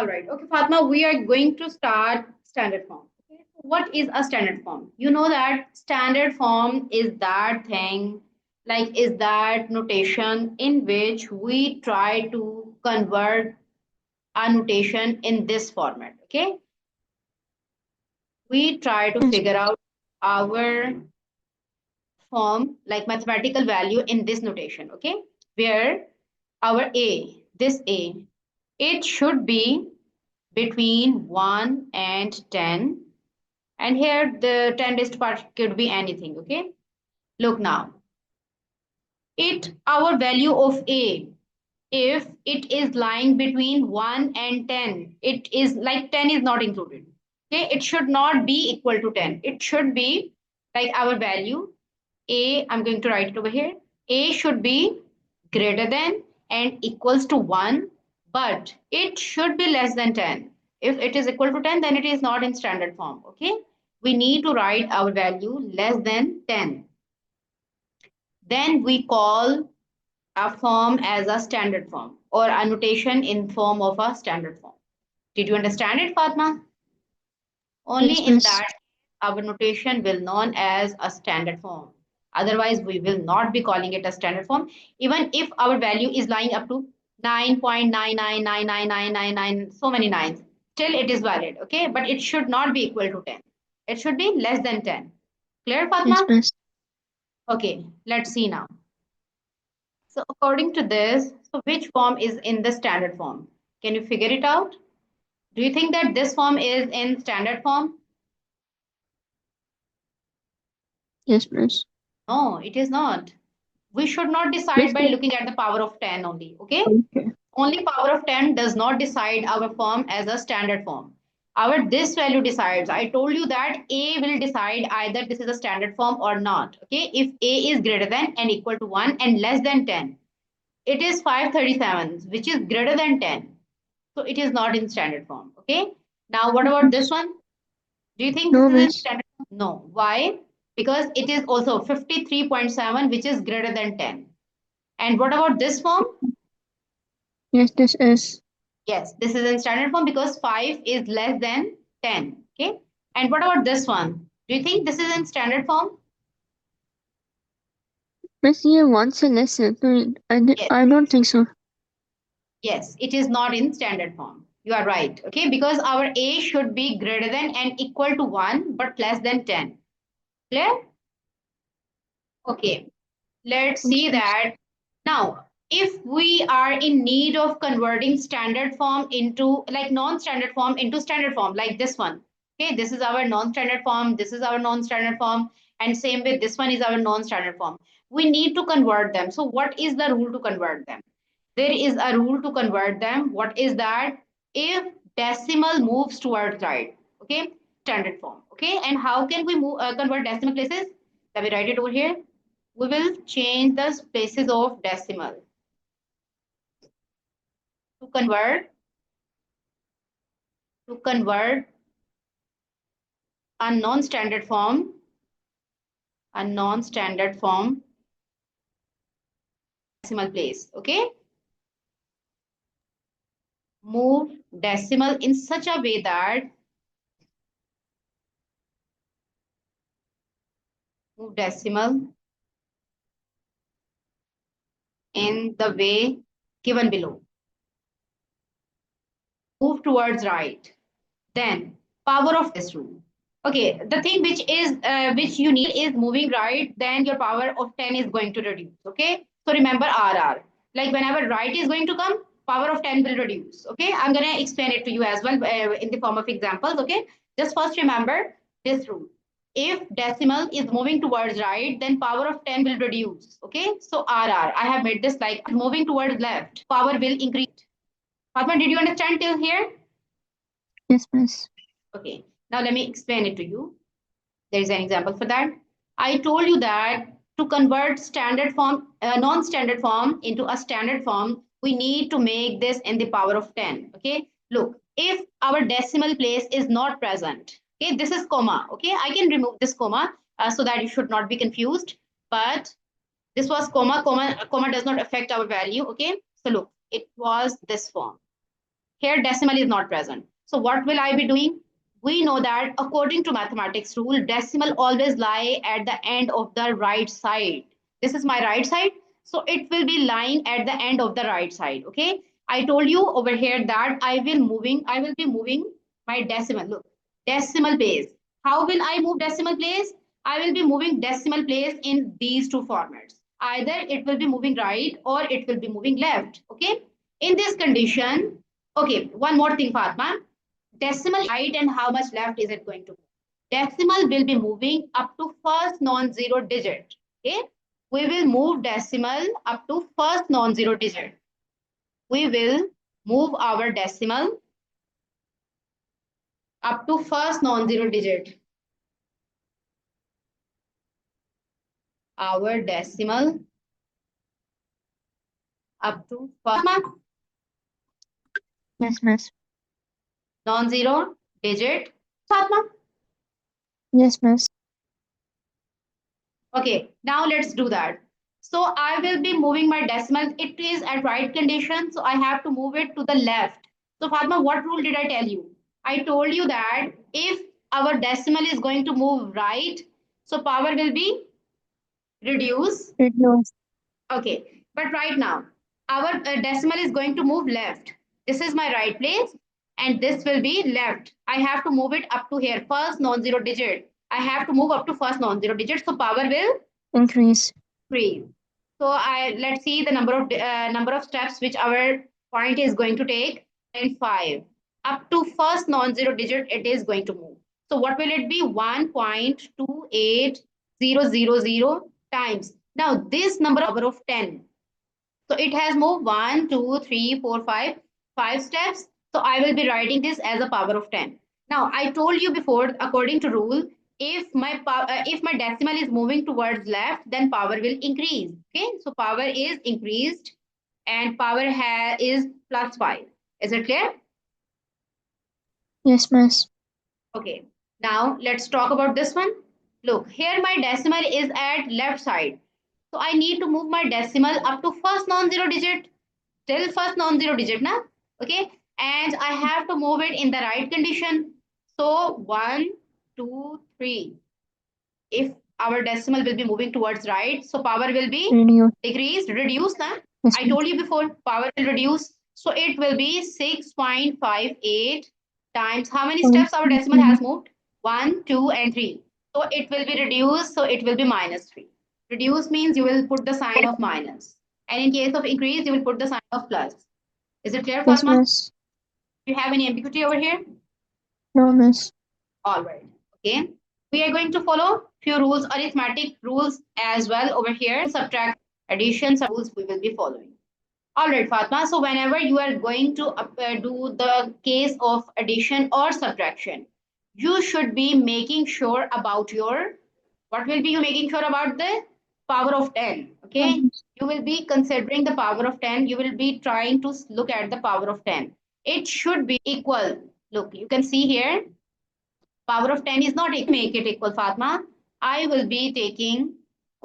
All right. Okay, Fatma, we are going to start standard form. Okay. What is a standard form? You know that standard form is that thing, like is that notation in which we try to convert a notation in this format. Okay. We try to Yes, figure out our form like mathematical value in this notation. Okay. Where our A, this A, it should be between 1 and 10, and here the 10 raised part could be anything. Okay, look now, it our value of A, if it is lying between 1 and 10, it is like 10 is not included. Okay, it should not be equal to 10, it should be like our value A, I'm going to write it over here, A should be greater than and equals to 1, but it should be less than 10. If it is equal to 10, then it is not in standard form. Okay, we need to write our value less than 10. Then we call a form as a standard form or a notation in form of a standard form. Did you understand it, Fatma? Only yes, in miss. that our notation will known as a standard form. Otherwise, we will not be calling it a standard form. Even if our value is lying up to 9.9999999, so many nines, still it is valid. Okay, but it should not be equal to 10. It should be less than 10. Clear, Yes, Fatma? miss. Okay, let's see now. So according to this, so which form is in the standard form? Can you figure it out? Do you think that this form is in standard form? Yes, miss. No, it is not. We should not decide Miss, by looking at the power of 10 only. Okay. okay. Only power of 10 does not decide our form as a standard form. Our this value decides. I told you that A will decide either this is a standard form or not. Okay. If A is greater than and equal to 1 and less than 10, it is 537, which is greater than 10. So it is not in standard form. Okay. Now, what Yes, about this miss. one? Do you think this No, is in miss. standard form? No. Why? Because it is also 53.7, which is greater than 10. And what about this form? Yes, this is. Yes, this is in standard form because 5 is less than 10. Okay. And what about this one? Do you think this is in standard form? Miss, you wants a lesson. Yes. I don't think so. Yes, it is not in standard form. You are right. Okay. Because our A should be greater than and equal to 1, but less than 10. Clear? Okay. Let's Yes, see miss. that. Now, if we are in need of converting standard form into like non-standard form into standard form, like this one. Okay, this is our non-standard form, this is our non-standard form, and same with this one is our non-standard form. We need to convert them. So what is the rule to convert them? There is a rule to convert them. What is that? If decimal moves towards right, okay, standard form. Okay, and how can we move convert decimal places? Let me write it over here. We will change the places of decimal to convert a non-standard form decimal place. Okay, move decimal in such a way that move decimal in the way given below. Move towards right. Then power of this rule. Okay, the thing which you need is moving right, then your power of 10 is going to reduce. Okay, so remember RR. Like whenever right is going to come, power of 10 will reduce. Okay, I'm gonna explain it to you as well in the form of examples. Okay, just first remember this rule. If decimal is moving towards right, then power of 10 will reduce. Okay, so RR. I have made this like moving towards left, power will increase. Fatma, did you understand till here? Yes, miss. Okay, now let me explain it to you. There is an example for that. I told you that to convert standard form, non-standard form into a standard form, we need to make this in the power of 10. Okay, look, if our decimal place is not present, okay, this is comma. Okay, I can remove this comma so that you should not be confused. But this was comma, comma does not affect our value. Okay, so look, it was this form. here decimal is not present. So what will I be doing? We know that according to mathematics rule, decimal always lie at the end of the right side. This is my right side. So it will be lying at the end of the right side. Okay. I told you over here that I will be moving my decimal. Look, decimal place. How will I move decimal place? I will be moving decimal place in these two formats. Either it will be moving right or it will be moving left. Okay. In this condition, okay, one more thing, Fatma. Decimal right and how much left is it going to move? Decimal will be moving up to first non-zero digit. Okay. We will move decimal up to first non-zero digit. We will move our decimal up to first non-zero digit. Our decimal up to first Yes, miss. non-zero digit. Fatma? Yes, miss. Okay, now let's do that. So I will be moving my decimal. It is at right condition, so I have to move it to the left. So Fatma, what rule did I tell you? I told you that if our decimal is going to move right, so power will be reduced. Reduce. Okay, but right now, our decimal is going to move left. This is my right place, and this will be left. I have to move it up to here, first non-zero digit. I have to move up to first non-zero digit, so power will Increase. increase. So let's see the number of steps which our point is going to take. And 5 up to first non-zero digit it is going to move. So what will it be? 1.28000 times. Now this number of 10. So it has moved 1, 2, 3, 4, 5, 5 steps. So I will be writing this as a power of 10. Now I told you before, according to rule, if my decimal is moving towards left, then power will increase. Okay, so power is increased, and power is plus 5. Is it clear? Yes, miss. Okay. Now let's talk about this one. Look, here my decimal is at left side. So I need to move my decimal up to first non-zero digit. Till first non-zero digit, na? Okay. And I have to move it in the right condition. So 1, 2, 3. If our decimal will be moving towards right, so power will be Reduce. decreased, reduced. Na? Yes, I miss. told you before, power will reduce. So it will be 6.58 times how many steps our decimal has moved? 1, 2, and 3. So it will be reduced. So it will be minus 3. Reduce means you will put the sign of minus. And in case of increase, you will put the sign of plus. Is it clear, Yes, Fatma? miss. Do you have any ambiguity over here? No, miss. All right. Okay. We are going to follow few rules, arithmetic rules as well over here. Subtract, addition rules we will be following. All right, Fatma. So whenever you are going to do the case of addition or subtraction, you should be making sure about your, what will be you making sure about the power of 10. No, Okay. miss. You will be considering the power of 10. You will be trying to look at the power of 10. It should be equal. Look, you can see here power of 10 is not equal. Make it equal, Fatma. I will be taking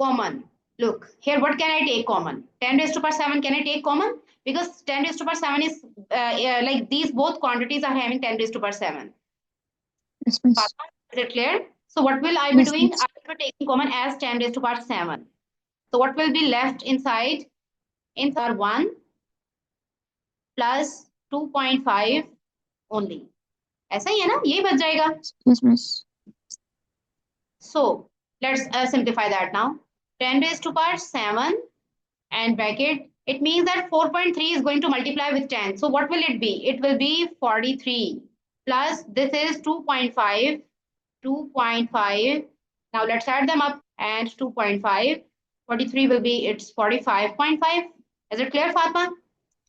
common. Look, here what can I take common? 10 raised to power 7, can I take common? Because 10 raised to power 7 is like these both quantities are having 10 raised to power 7. Yes, miss. Fatma, is it clear? So what will I be Yes, doing? miss. I will be taking common as 10 raised to power 7. So what will be left inside? Inside 1 plus 2.5 only. ऐसा ही है ना, यही बच जाएगा. Yes, miss. So let's simplify that now. 10 raised to power 7 and bracket. It means that 4.3 is going to multiply with 10. So what will it be? It will be 43 plus this is 2.5. 2.5. Now let's add them up and 2.5. 43 will be it's 45.5. Is it clear, Fatma?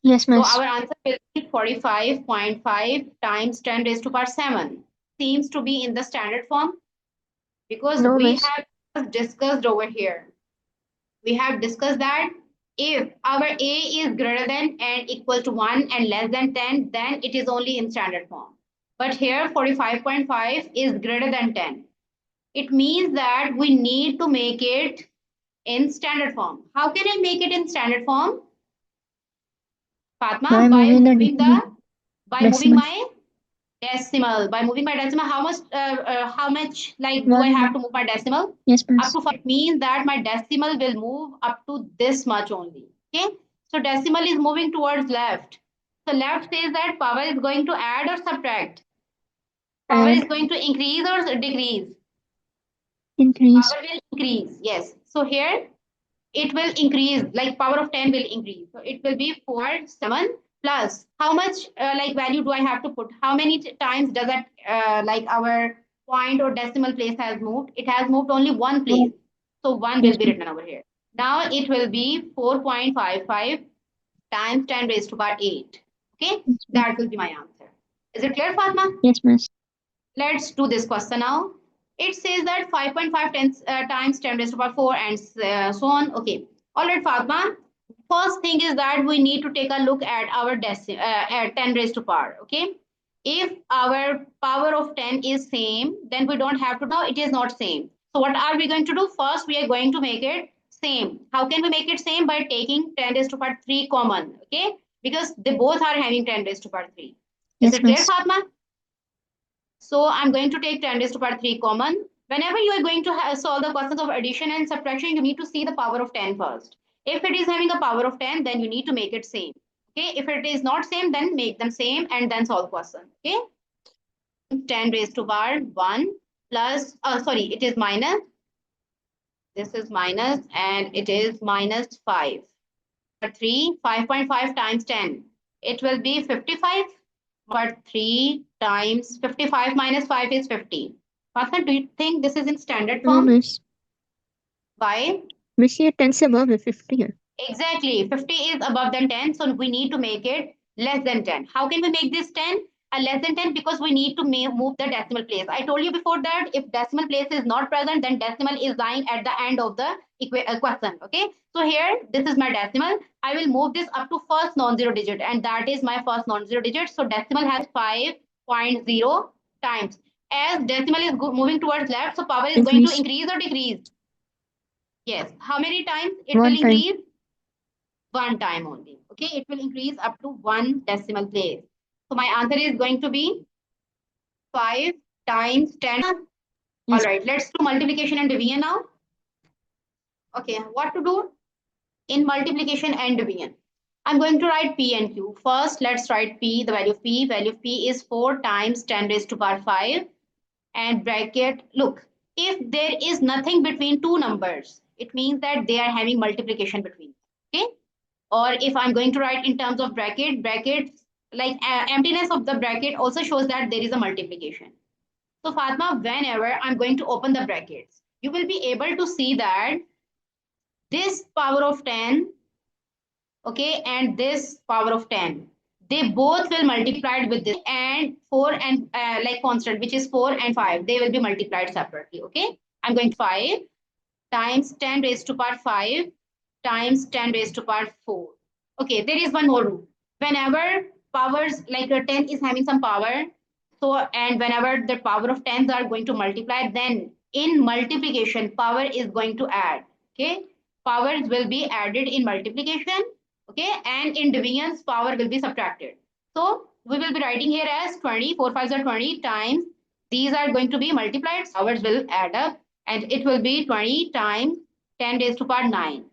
Yes, So miss. our answer will be 45.5 times 10 raised to power 7. Seems to be in the standard form because No, we miss. have discussed over here. We have discussed that if our a is greater than and equal to 1 and less than 10, then it is only in standard form. But here 45.5 is greater than 10. It means that we need to make it in standard form. How can I make it in standard form? By Fatma, by moving the moving decimal. the By moving Decimal. my decimal. By moving my decimal, how much like do I 1 have more. to move my decimal? Yes, Up miss. to 5. It means that my decimal will move up to this much only. Okay. So decimal is moving towards left. So left says that power is going to add or subtract. Power is Add. going to increase or decrease. Increase. Power will increase. Yes. So here it will increase, like power of 10 will increase. So it will be 4, 7 plus how much like value do I have to put? How many times does that like our point or decimal place has moved? It has moved only one place. 1. So 1 will Yes, be miss. written over here. Now it will be 4.55 times 10 raised to power 8. Okay, Yes, miss. that will be my answer. Is it clear, Fatma? Yes, miss. Let's do this question now. It says that 5.5 times 10 raised to power 4 and so on. Okay. All right, Fatma. First thing is that we need to take a look at our at 10 raised to power. Okay. If our power of 10 is same, then we don't have to know it is not same. So what are we going to do? First, we are going to make it same. How can we make it same? By taking 10 raised to power 3 common. Okay. Because they both are having 10 raised to power 3. Is Yes, it clear, miss. Fatma? So I'm going to take 10 raised to power 3 common. Whenever you are going to solve the questions of addition and subtraction, you need to see the power of 10 first. If it is having a power of 10, then you need to make it same. Okay. If it is not same, then make them same and then solve question. Okay. 10 raised to power 1 plus, sorry, it is minus. This is minus and it is minus 5. 3, 5.5 times 10. It will be 55. But 3 times 55 minus 5 is 50. Partner, do you think this is in standard No, form? miss. Why? Miss, here 10 से above है 50 है. Exactly. 50 is above than 10. So we need to make it less than 10. How can we make this 10? Less than 10 because we need to move the decimal place. I told you before that if decimal place is not present, then decimal is lying at the end of the question. Okay. So here, this is my decimal. I will move this up to first non-zero digit and that is my first non-zero digit. So decimal has 5.0 times. As decimal is moving towards left, so power is going to Increase. increase or decrease? Yes. How many times it will 1 time. increase? One time only. Okay, it will increase up to one decimal place. So my answer is going to be 5 times 10. All Yes. right, let's do multiplication and division now. Okay, what to do in multiplication and division? I'm going to write P and Q. First, let's write P, the value of P. Value of P is 4 times 10 raised to power 5 and bracket. Look, if there is nothing between two numbers, it means that they are having multiplication between. Okay. Or if I'm going to write in terms of brackets, like emptiness of the bracket also shows that there is a multiplication. So Fatma, whenever I'm going to open the brackets, you will be able to see that this power of 10, okay, and this power of 10, they both will multiplied with this and 4 and like constant, which is 4 and 5, they will be multiplied separately. Okay, I'm going to 5 times 10 raised to power 5 times 10 raised to power 4. Okay, there is one more rule. Whenever powers like a 10 is having some power, so and whenever the power of 10s are going to multiply, then in multiplication, power is going to add. Okay, powers will be added in multiplication. Okay, and in divisions, power will be subtracted. So we will be writing here as 20, 4 5s are 20 times. These are going to be multiplied, powers will add up, and it will be 20 times 10 raised to power 9.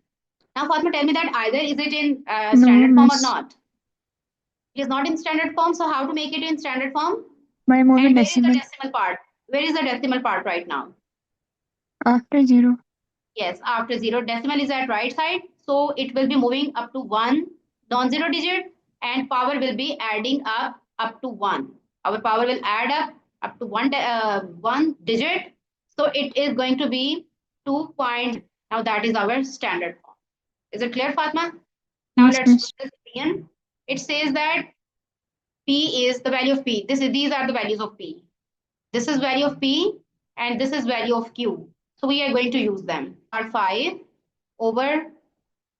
Now, Fatma, tell me that either is it in No, standard form or miss. not? It is not in standard form, so how to make it in standard form? By moving And where is the decimal. decimal part? Where is the decimal part right now? After 0. Yes, after 0, decimal is at right side. So it will be moving up to 1 non-zero digit and power will be adding up to 1. Our power will add up to one digit. So it is going to be 2 point. Now that is our standard form. Is it clear, Fatma? Now Yes, let's do miss. this again. It says that P is the value of P. These are the values of P. This is value of P and this is value of Q. So we are going to use them. Are 5 over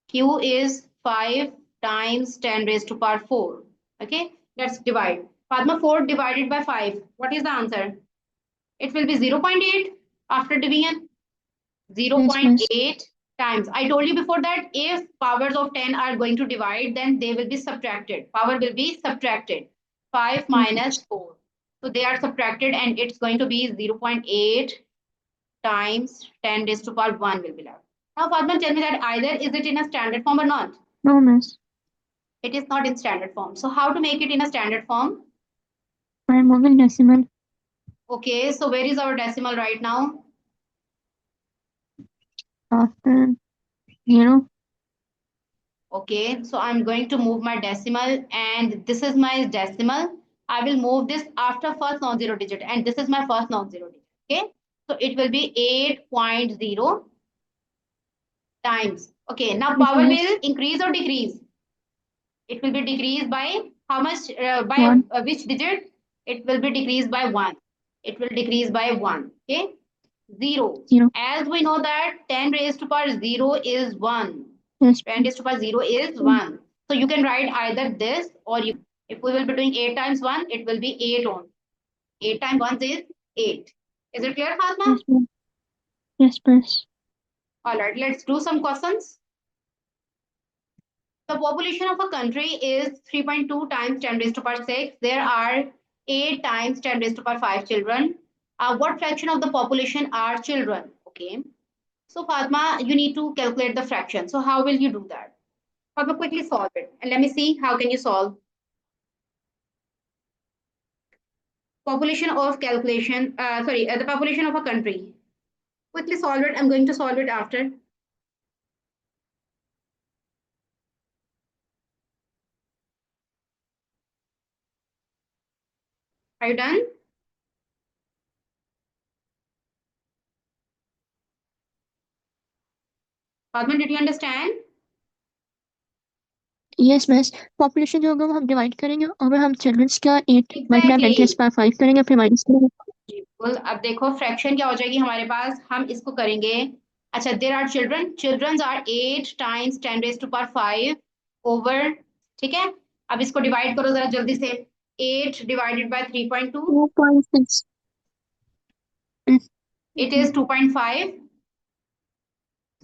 Q is 5 times 10 raised to power 4. Okay, let's divide. Padma, 4 divided by 5. What is the answer? It will be 0.8 after division. Yes, miss. 0.8 times. I told you before that if powers of 10 are going to divide, then they will be subtracted. Power will be subtracted. 5 minus 4. So they are subtracted and it's going to be 0.8 times 10 raised to power 1 will be left. Now, Fatma, tell me that either is it in a standard form or not? No, miss. It is not in standard form. So how to make it in a standard form? By moving decimal Okay, so where is our decimal right now? after 0. Okay, so I'm going to move my decimal and this is my decimal. I will move this after first non-zero digit and this is my first non-zero digit. Okay, so it will be 8.0 times. Okay, now Yes, power miss. will increase or decrease? It will be decreased by how much? By 1. which digit? It will be decreased by 1. It will decrease by 1. Okay, 0. 0. As we know that 10 raised to power 0 is 1. Yes, 10 raised to power 0 is 1. So you can write either this or you. If we will be doing 8 times 1, it will be 8 only. 8 times 1 is 8. Is it clear, Fatma? yes, miss. Yes, miss. All right, let's do some questions. The population of a country is 3.2 times 10 raised to power 6. There are 8 times 10 raised to power 5 children. What fraction of the population are children? Okay. So, Fatma, you need to calculate the fraction. So, how will you do that? Fatma, quickly solve it. And let me see how can you solve. Population of calculation, the population of a country. Quickly solve it. I'm going to solve it after. Are you done? Fatma, did you understand? Yes miss population जो होगा वो हम divide करेंगे और हम children's का 8 multiply Exactly. 10 पर 5 करेंगे फिर माइनस करेंगे. बिल्कुल. अब देखो फ्रैक्शन क्या हो जाएगी हमारे पास. हम इसको करेंगे. अच्छा, there are children. Childrens are 8 times 10 raise to power 5 over. ठीक है. अब इसको डिवाइड करो जरा जल्दी से. 8 डिवाइडेड बाय 3.2. 2.6. It is 2.5.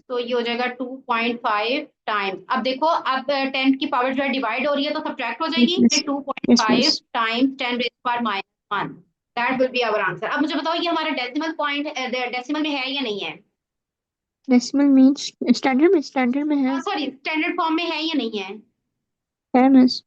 तो ये हो जाएगा 2.5 टाइम्स. अब देखो, अब 10 की पावर जो है डिवाइड हो रही है तो सब्ट्रैक्ट हो जाएगी. Yes, 2.5 miss. Times 10 raise power -1. That will be our answer. अब मुझे बताओ ये हमारा डेसिमल पॉइंट डेसिमल में है या नहीं है? Decimal means स्टैंडर्ड में है. सॉरी, स्टैंडर्ड फॉर्म में है या नहीं है? है मिस.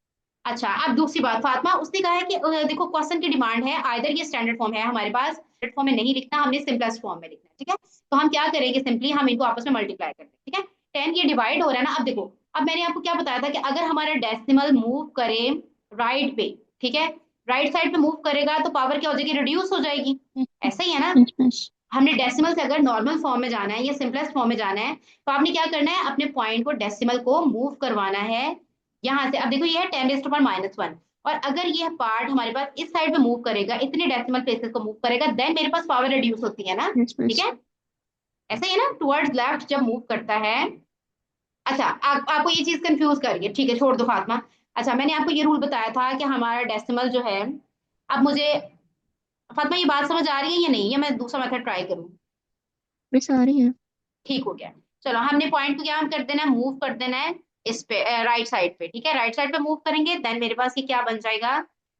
अच्छा, अब दूसरी बात फातिमा, उसने कहा है कि देखो क्वेश्चन की डिमांड है आइदर ये स्टैंडर्ड फॉर्म है हमारे पास, स्टैंडर्ड फॉर्म में नहीं लिखना, हमने सिंपलेस्ट फॉर्म में लिखना है. ठीक है, तो हम क्या करेंगे, सिंपली हम इनको आपस में मल्टीप्लाई करते हैं. ठीक है, 10 ये डिवाइड हो रहा है ना. अब देखो, अब मैंने आपको क्या बताया था कि अगर हमारा डेसिमल मूव करे राइट पे, ठीक है, राइट साइड पे मूव करेगा तो पावर क्या हो जाएगी, रिड्यूस हो जाएगी. ऐसा ही है ना. Yes, miss. हमने डेसिमल से अगर नॉर्मल फॉर्म में जाना है या सिंपलेस्ट फॉर्म में जाना है तो आपने क्या करना है, अपने पॉइंट को डेसिमल को मूव करवाना है यहाँ से. अब देखो ये है 10 रेज़ टू पावर -1 और अगर ये पार्ट हमारे पास इस साइड पे मूव करेगा, इतने डेसिमल प्लेसेस को मूव करेगा, देन मेरे पास पावर रिड्यूस होती है ना. Yes, ठीक miss. है, ऐसा ही है ना, टुवर्ड्स लेफ्ट जब मूव करता है. अच्छा, आपको ये चीज कंफ्यूज कर रही है, ठीक है, छोड़ दो फातिमा. अच्छा, मैंने आपको ये रूल बताया था कि हमारा डेसिमल जो है, अब मुझे फातिमा ये बात समझ आ रही है या नहीं, या मैं दूसरा मेथड ट्राई करूँ? मिस आ रही है. ठीक हो गया. चलो, हमने पॉइंट को क्या कर देना है, मूव कर देना है इस पे, राइट साइड पे. ठीक है, राइट साइड पे मूव करेंगे, देन मेरे पास ये क्या बन जाएगा,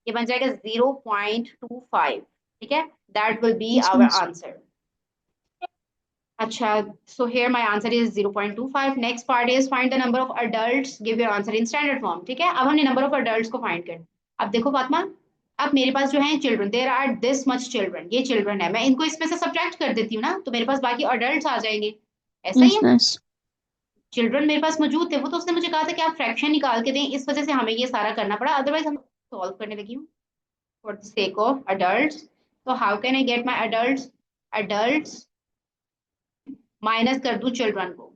ये बन जाएगा 0.25. ठीक है, that will be Yes, our miss. Answer. अच्छा, so here my answer is 0.25. Next part is find the number of adults, give your answer in standard form. ठीक है, अब हमने नंबर ऑफ adults को फाइंड कर. अब देखो फातिमा, अब मेरे पास जो है children, there are this much children, ये चिल्ड्रन है, मैं इनको इसमें से सब्ट्रैक्ट कर देती हूँ ना, तो मेरे पास बाकी अडल्ट आ जाएंगे. ऐसा ही Yes, है. miss. चिल्ड्रन मेरे पास मौजूद थे, वो तो उसने मुझे कहा था कि आप फ्रैक्शन निकाल के दें, इस वजह से हमें ये सारा करना पड़ा, अदरवाइज हम सॉल्व करने लगी हूँ for the sake of adults. तो how can I get my adults? Adults minus कर दूं चिल्ड्रन को,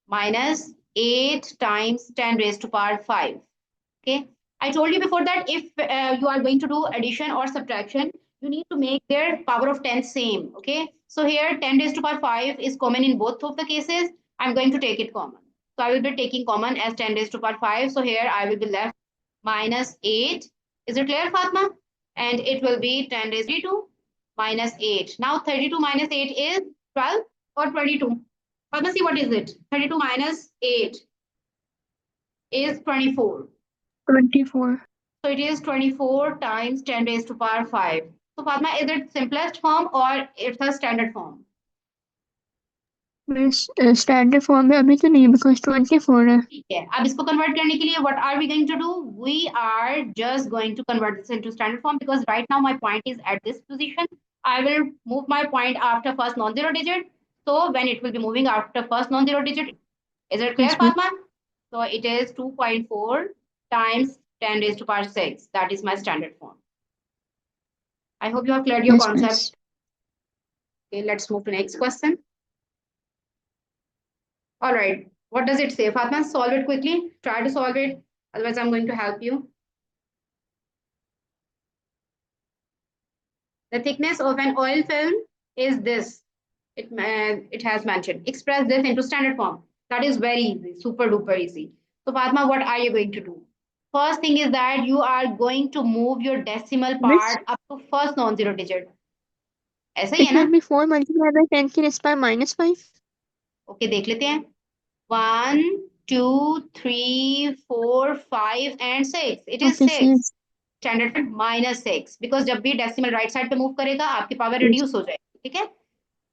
minus 8 times 10 raised to power 5. Okay, I told you before that if you are going to do addition or subtraction, you need to make their power of 10 same. Okay, so here 10 raised to power 5 is common in both of the cases. I'm going to take it common, so I will be taking common as 10 raised to power 5. So here I will be left minus 8. Is it clear, Fatma? And it will be 10 raised to 32 minus 8. Now 32 minus 8 is 12 or 22. Fatma, see what is it? 32 minus 8 is 24. 24. So it is 24 times 10 raised to power 5. So Fatma, is it simplest form or it's a standard form? Means standard form में अभी तो नहीं because 24 है. ठीक है, अब इसको convert करने के लिए what are we going to do? We are just going to convert this into standard form because right now my point is at this position. I will move my point after first non-zero digit. So when it will be moving after first non-zero digit, is it clear, Yes, ma'am. Fatma? So it is 2.4 times 10 raised to power 6. That is my standard form. I hope you have cleared your Yes, concept. miss. Okay, let's move to next question. All right, what does it say? Fatma, solve it quickly. Try to solve it. Otherwise, I'm going to help you. The thickness of an oil film is this. It has mentioned. Express this into standard form. That is very easy, super duper easy. So Fatma, what are you going to do? First thing is that you are going to move your decimal Miss, part up to first non-zero digit. ऐसा ही है it ना? will be 4 multiplied by 10 की rest power -5. Okay, देख लेते हैं. 1, 2, 3, 4, 5 and 6. It is Okay, 6. sis. Standard -6 because जब भी डेसिमल राइट साइड पे मूव करेगा आपकी पावर Yes, रिड्यूस हो जाएगी. ठीक है.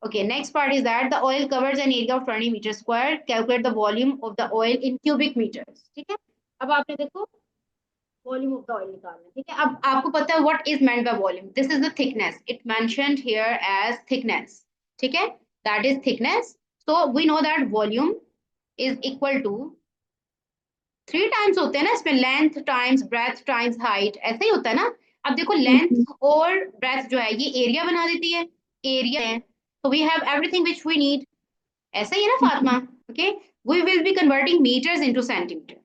Okay, next part is that the oil covers an area of 20 meters square. Calculate the volume of the oil in cubic meters. ठीक है. अब आपने देखो वॉल्यूम ऑफ द ऑयल निकालना है. ठीक है. अब आपको पता है what is meant by volume. This is the thickness. It mentioned here as thickness. ठीक है. That is thickness. So we know that volume is equal to 3 times होते हैं ना इसमें, length times breadth times height, ऐसा ही होता है ना. अब देखो yes, लेंथ ma'am. और ब्रेथ जो है ये एरिया बना देती है. एरिया है. So we have everything which we need. ऐसा ही है ना Yes, Fatima. ma'am. Okay, we will be converting meters into centimeter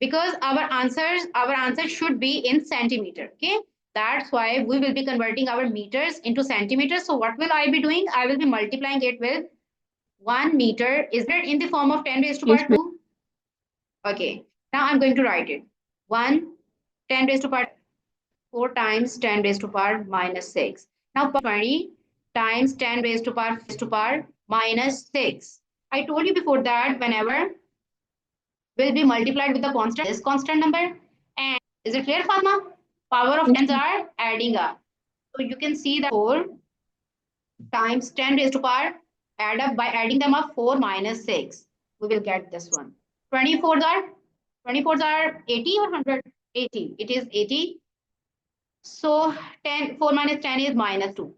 because our answer should be in centimeter. Okay, that's why we will be converting our meters into centimeters. So what will I be doing? I will be multiplying it with 1 meter. Is it in the form of 10 raised to Yes, power ma'am. 2? Okay, now I'm going to write it. 1 10 raised to power 4 times 10 raised to power -6. Now 20 times 10 raised to power -6. I told you before that whenever will be multiplied with the constant, this constant number. And is it clear, Fatma? Power of Yes, tens ma'am. are adding up. So you can see that 4 times 10 raised to power add up by adding them up 4 minus 6. We will get this one. 24s are 24s are 80 or 100? 80. It is 80. So 4 minus 10 is -2.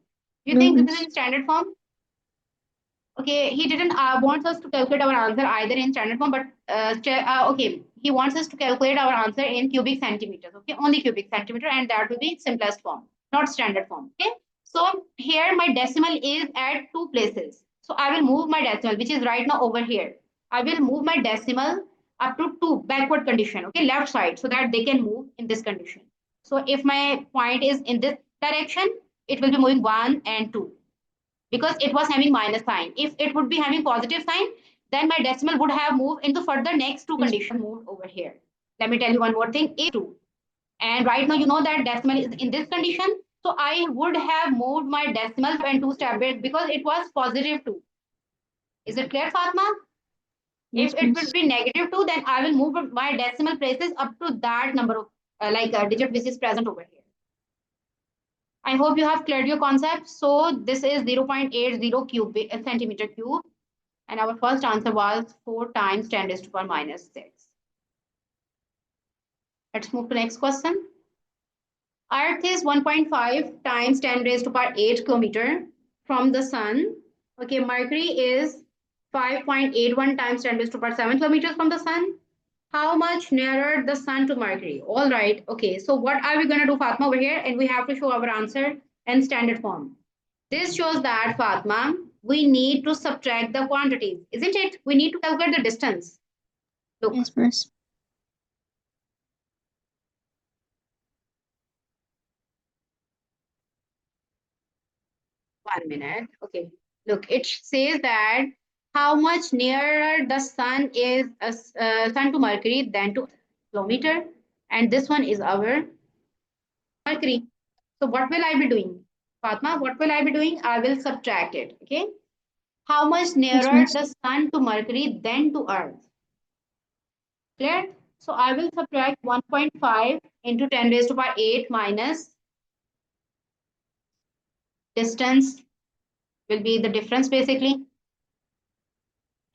Do you No, think this is miss. in standard form? Okay, he didn't want us to calculate our answer either in standard form, but okay, he wants us to calculate our answer in cubic centimeters. Okay, only cubic centimeter, and that will be simplest form, not standard form. Okay, so here my decimal is at 2 places. So I will move my decimal, which is right now over here. I will move my decimal up to 2 backward condition. Okay, left side, so that they can move in this condition. So if my point is in this direction, it will be moving 1 and 2 because it was having minus sign. If it would be having positive sign, then my decimal would have moved into further next two Yes, conditions moved over here. Let me tell you one more thing, A2. And right now you know that decimal is in this condition. So I would have moved my decimal and 2 step back because it was positive 2. Is it clear, Fatma? If yes, it will miss. be negative 2, then I will move my decimal places up to that number of digit which is present over here. I hope you have cleared your concept. So this is 0.80 centimeter cube. And our first answer was 4 times 10 raised to power -6. Let's move to next question. Earth is 1.5 times 10 raised to power 8 kilometer from the sun. Okay, Mercury is 5.81 times 10 raised to power 7 kilometers from the sun. How much nearer the sun to Mercury? All right. Okay, so what are we going to do, Fatma, over here? And we have to show our answer in standard form. This shows that, Fatma, we need to subtract the quantities, isn't it? We need to calculate the distance. Look, Yes, miss. 1 minute. Okay. Look, it says that how much nearer the sun is sun to Mercury than to kilometer, and this one is our Mercury. So what will I be doing, Fatma? What will I be doing? I will subtract it. Okay. How much Yes, nearer miss. the sun to Mercury than to Earth? Clear? So I will subtract 1.5 into 10 raised to power 8 minus distance will be the difference basically.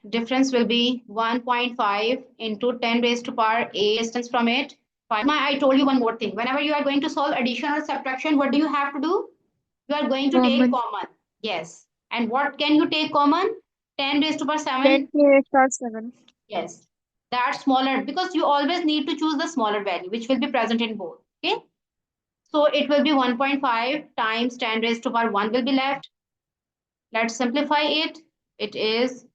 Difference will be 1.5 into 10 raised to power 8 distance from it. I told you one more thing. Whenever you are going to solve addition or subtraction, what do you have to do? You are going to take Common. common. Yes. And what can you take common? 10 raised to power 10 7. to 8 plus 7. Yes. That's smaller because you always need to choose the smaller value, which will be present in both. Okay. So it will be 1.5 times 10 raised to power 1 will be left. Let's simplify it. It is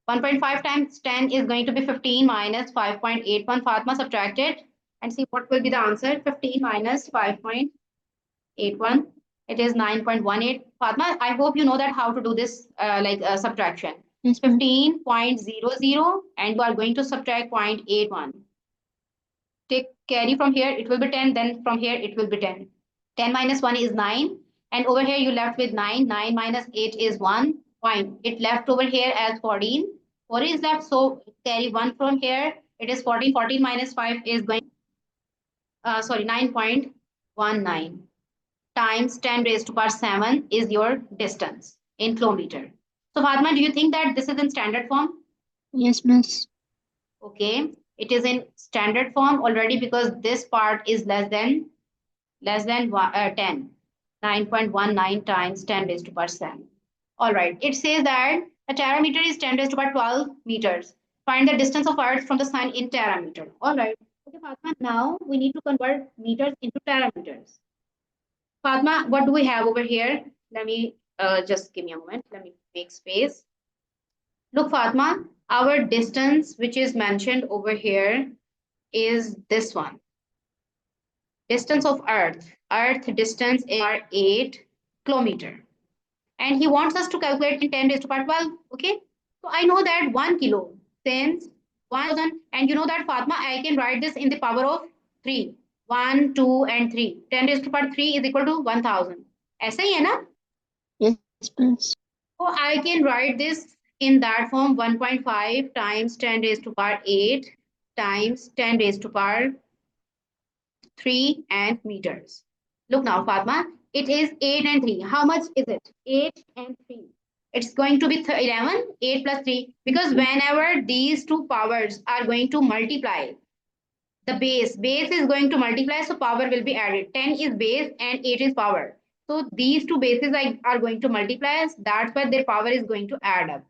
1.5 times 10 is going to be 15 minus 5.81. Fatma, subtract it and see what will be the answer. 15 minus 5.81. It is 9.18. Fatma, I hope you know that how to do this subtraction. Yes, ma'am. 15.00 and you are going to subtract 0.81. Take carry from here, it will be 10. Then from here, it will be 10. 10 minus 1 is 9. And over here, you left with 9. 9 minus 8 is 1. Fine. It left over here as 14. 4 is left. So carry 1 from here. It is 14. 14 minus 5 is going, 9.19 times 10 raised to power 7 is your distance in kilometer. So Fatma, do you think that this is in standard form? Yes, miss. Okay, it is in standard form already because this part is less than 10. 9.19 times 10 raised to power 7. All right, it says that the terameter is 10 raised to power 12 meters. Find the distance of Earth from the sun in terameter. All right. Okay, Fatma, now we need to convert meters into terameters. Fatma, what do we have over here? Let me just give me a moment. Let me make space. Look, Fatma, our distance, which is mentioned over here, is this one. Distance of Earth. Earth distance is 8 kilometer. And he wants us to calculate in 10 raised to power 12. Okay. So I know that 1 kilo since 1000. And you know that, Fatma, I can write this in the power of 3. 1, 2, and 3. 10 raised to power 3 is equal to 1000. ऐसा ही है ना? Yes, miss. So I can write this in that form 1.5 times 10 raised to power 8 times 10 raised to power 3 and meters. Look now, Fatma, it is 8 and 3. How much is it? 8 and 3. It's going to be 11, 8 plus 3. Because whenever these two powers are going to multiply, the base is going to multiply, so power will be added. 10 is base and 8 is power. So these two bases are going to multiply. That's why their power is going to add up.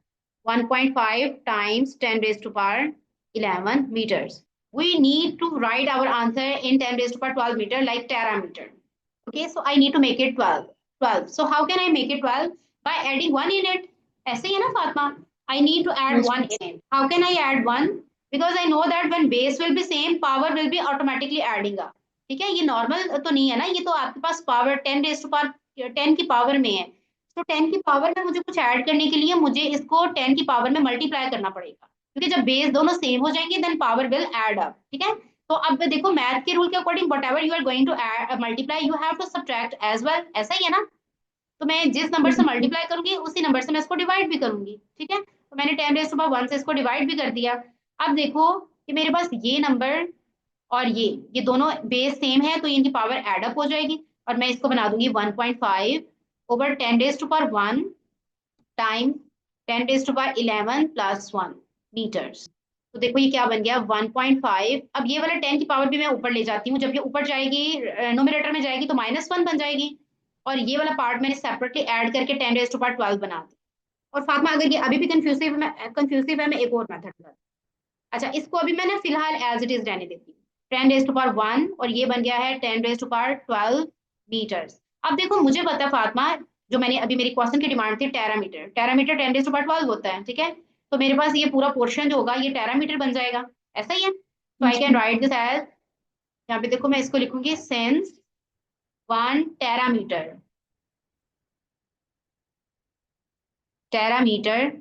1.5 times 10 raised to power 11 meters. We need to write our answer in 10 raised to power 12 meter like terameter. Okay, so I need to make it 12. 12. So how can I make it 12? By adding 1 in it. ऐसे ही है ना, Fatma? I need to add Yes, 1 miss. in it. How can I add 1? Because I know that when base will be same, power will be automatically adding up. ठीक है, ये normal तो नहीं है ना, ये तो आपके पास पावर 10 रेज टू पावर 10 की पावर में है. तो 10 की पावर में मुझे कुछ ऐड करने के लिए मुझे इसको 10 की पावर में मल्टीप्लाई करना पड़ेगा, क्योंकि जब बेस दोनों सेम हो जाएंगे then power will add up. ठीक है, तो अब देखो मैथ के रूल के according whatever you are going to multiply you have to subtract as well. ऐसा ही है ना? तो मैं जिस नंबर से मल्टीप्लाई करूंगी उसी नंबर से मैं इसको डिवाइड भी करूंगी. ठीक है, तो मैंने 10 रेज टू पावर 1 से इसको डिवाइड भी कर दिया. अब देखो कि मेरे पास ये नंबर और ये दोनों बेस सेम है, तो इनकी पावर एड अप हो जाएगी और मैं इसको बना दूंगी 1.5 over 10 raise to power 1 time 10 raise to power 11 plus 1 metres. तो देखो ये क्या बन गया 1.5. अब ये वाला 10 की पावर भी मैं ऊपर ले जाती हूँ, जब ये ऊपर जाएगी न्यूमरेटर में जाएगी तो -1 बन जाएगी, और ये वाला पार्ट मैंने सेपरेटली ऐड करके 10 रेज टू पावर 12 बना दी. और फातिमा अगर ये अभी भी कंफ्यूसिव है मैं एक और मेथड कर. अच्छा, इसको अभी मैंने फिलहाल एज इट इज रहने देती हूँ. 10 रेज टू पावर 1 और ये बन गया है 10 रेज टू पावर 12 मीटर्स. अब देखो मुझे पता है फातिमा, जो मैंने अभी मेरी क्वेश्चन की डिमांड थी टेरामीटर. टेरामीटर 10 रेज टू पावर 12 होता है. ठीक है, तो मेरे पास ये पूरा पोर्शन जो होगा ये टेरामीटर बन जाएगा. ऐसा ही है, तो I Yes, can miss. Right this as, यहाँ पे देखो मैं इसको लिखूंगी sense 1 terameter. Terameter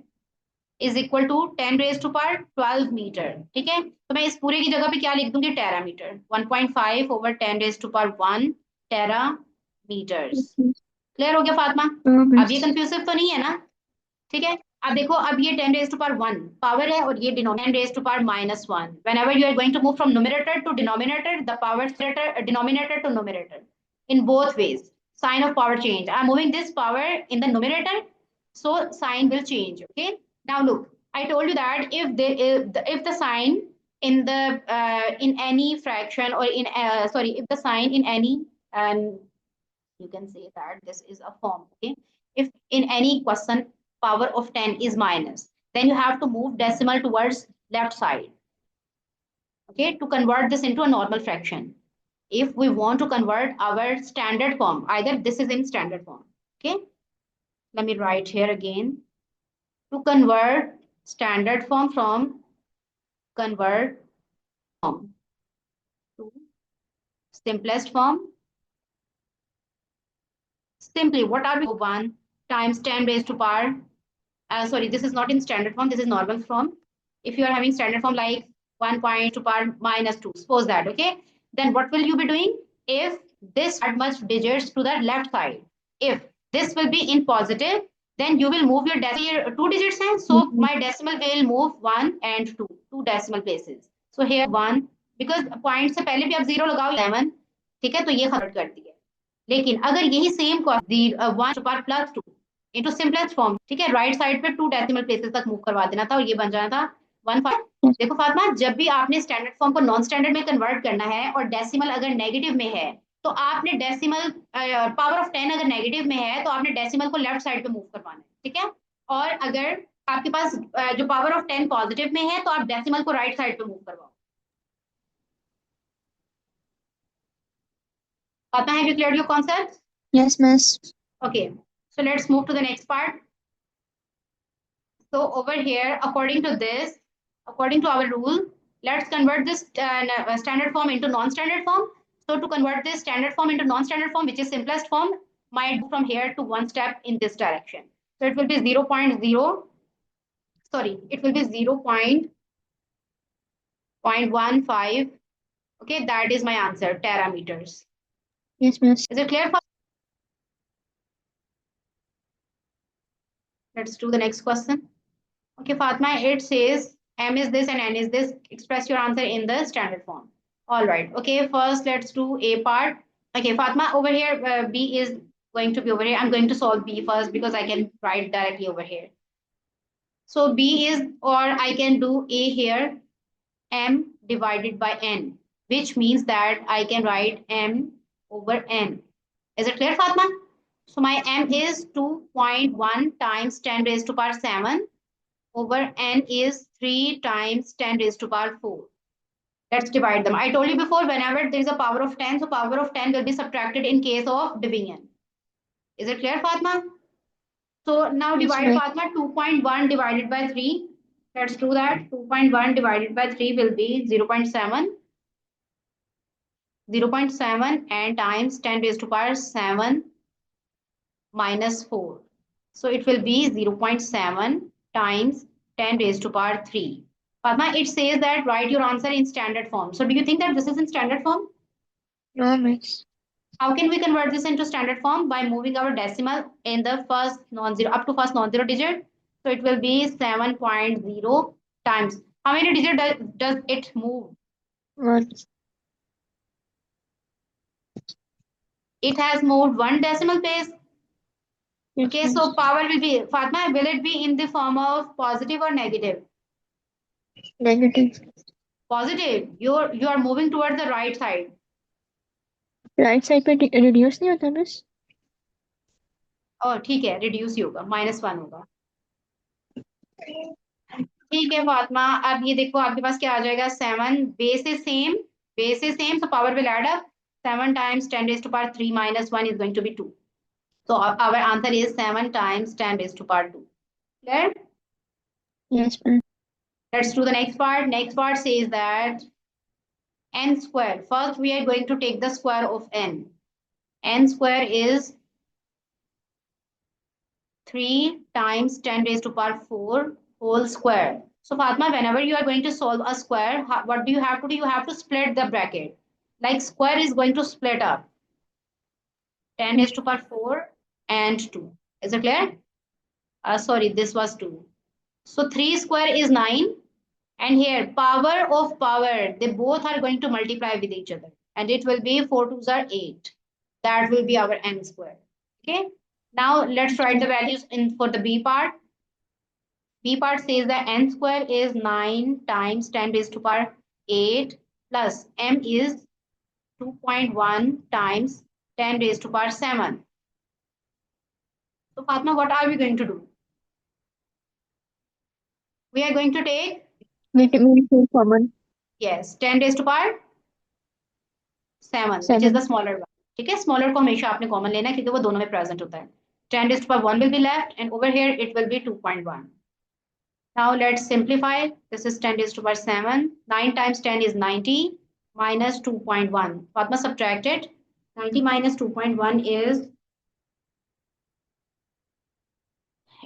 is equal to 10 raise to power 12 metre. ठीक है, तो मैं इस पूरे की जगह पे क्या लिख दूंगी terametre. 1.5 over 10 raise to power 1 terametres. Yes, miss. Clear हो गया फातिमा? अब ये Miss. कंफ्यूसिव तो नहीं है ना? ठीक है, अब देखो, अब ये 10 raised to power 1 पावर है और ये denominator 10 raised to power -1. Whenever you are going to move from numerator to denominator, the power denominator to numerator. In both ways, sign of power change. I am moving this power in the numerator, so sign will change. Okay. Now look, I told you that if the sign in any fraction or in sorry, if the sign in any you can say that this is a form. Okay. If in any question power of 10 is minus, then you have to move decimal towards left side, okay, to convert this into a normal fraction. If we want to convert our standard form, either this is in standard form. Okay, let me write here again. To convert standard form from convert form to simplest form, simply what are we 1 times 10 raised to power sorry, this is not in standard form, this is normal form. If you are having standard form like 1 point to power -2, suppose that, okay, then what will you be doing? If this add much digits to the left side, if this will be in positive, then you will move your decimal 2 digits हैं, so my decimal will move 1 and 2 decimal places. So here 1, because point से पहले भी आप 0 लगाओ 7, ठीक है, तो ये खत्म करती है. लेकिन अगर यही same 1 to power +2 into simplest form, ठीक है, राइट साइड पे 2 डेसिमल प्लेसेस तक मूव करवा देना था और ये बन जाना था 1/5. देखो फातिमा, जब भी आपने स्टैंडर्ड फॉर्म को नॉन स्टैंडर्ड में कन्वर्ट करना है और डेसिमल अगर नेगेटिव में है, तो आपने डेसिमल पावर ऑफ 10 अगर नेगेटिव में है तो आपने डेसिमल को लेफ्ट साइड पे मूव करवाना है. ठीक है, और अगर आपके पास जो पावर ऑफ 10 पॉजिटिव में है तो आप डेसिमल को राइट साइड पे मूव करवाओ. पता है, clear your concept? Yes, miss. Okay, so let's move to the next part. So over here, according to this, according to our rule, let's convert this standard form into non-standard form. So to convert this standard form into non-standard form, which is simplest form, might go from here to one step in this direction. So it will be 0.0, sorry, it will be 0.15. Okay, that is my answer, terameters. Yes, miss. Is it clear? Let's do the next question. Okay, Fatma, it says M is this and N is this. Express your answer in the standard form. All right. Okay, first let's do A part. Okay, Fatma, over here, B is going to be over here. I'm going to solve B first because I can write directly over here. So B is, or I can do A here, M divided by N, which means that I can write M over N. Is it clear, Fatma? So my M is 2.1 times 10 raised to power 7 over N is 3 times 10 raised to power 4. Let's divide them. I told you before, whenever there is a power of 10, so power of 10 will be subtracted in case of division. Is it clear, Fatma? So now Yes, divide, miss. Fatma, 2.1 divided by 3. Let's do that. 2.1 divided by 3 will be 0.7. 0.7 and times 10 raised to power 7 minus 4. So it will be 0.7 times 10 raised to power 3. Padma, it says that write your answer in standard form. So do you think that this is in standard form? No, miss. How can we convert this into standard form? By moving our decimal in the first non-zero up to first non-zero digit. So it will be 7.0 times. How many digits does it move? 1. It has moved one decimal place. Yes, Okay, miss. so power will be, Fatma, will it be in the form of positive or negative? Negative. Positive. You are moving towards the right side. Right side पे reduce नहीं होता miss? और ठीक है, reduce ही होगा, -1 होगा. ठीक है फातिमा, अब ये देखो आपके पास क्या आ जाएगा, 7 base is same, so power will add up. 7 times 10 raised to power 3 minus 1 is going to be 2. So our answer is 7 times 10 raised to power 2. Clear? Yes, miss. Let's do the next part. Next part says that n square. First we are going to take the square of n. N square is 3 times 10 raised to power 4 whole square. So Fatma, whenever you are going to solve a square, what do you have to do? You have to split the bracket. Like square is going to split up 10 Yes. raised to power 4 and 2. Is it clear? Sorry, this was 2. So 3 square is 9. And here, power of power, they both are going to multiply with each other. And it will be 4 twos are 8. That will be our n square. Okay. Now let's write the values in for the B part. B part says that n square is 9 times 10 raised to power 8 plus m is 2.1 times 10 raised to power 7. So Fatma, what are we going to do? We are going to take, We take common. yes, 10 raised to power 7, which is the 7. smaller one. ठीक है, smaller को हमेशा आपने common लेना है क्योंकि वो दोनों में प्रेजेंट होता है. 10 raised to power 1 will be left and over here it will be 2.1. Now let's simplify. This is 10 raised to power 7. 9 times 10 is 90 minus 2.1. Fatma, subtract it. 90 minus 2.1 is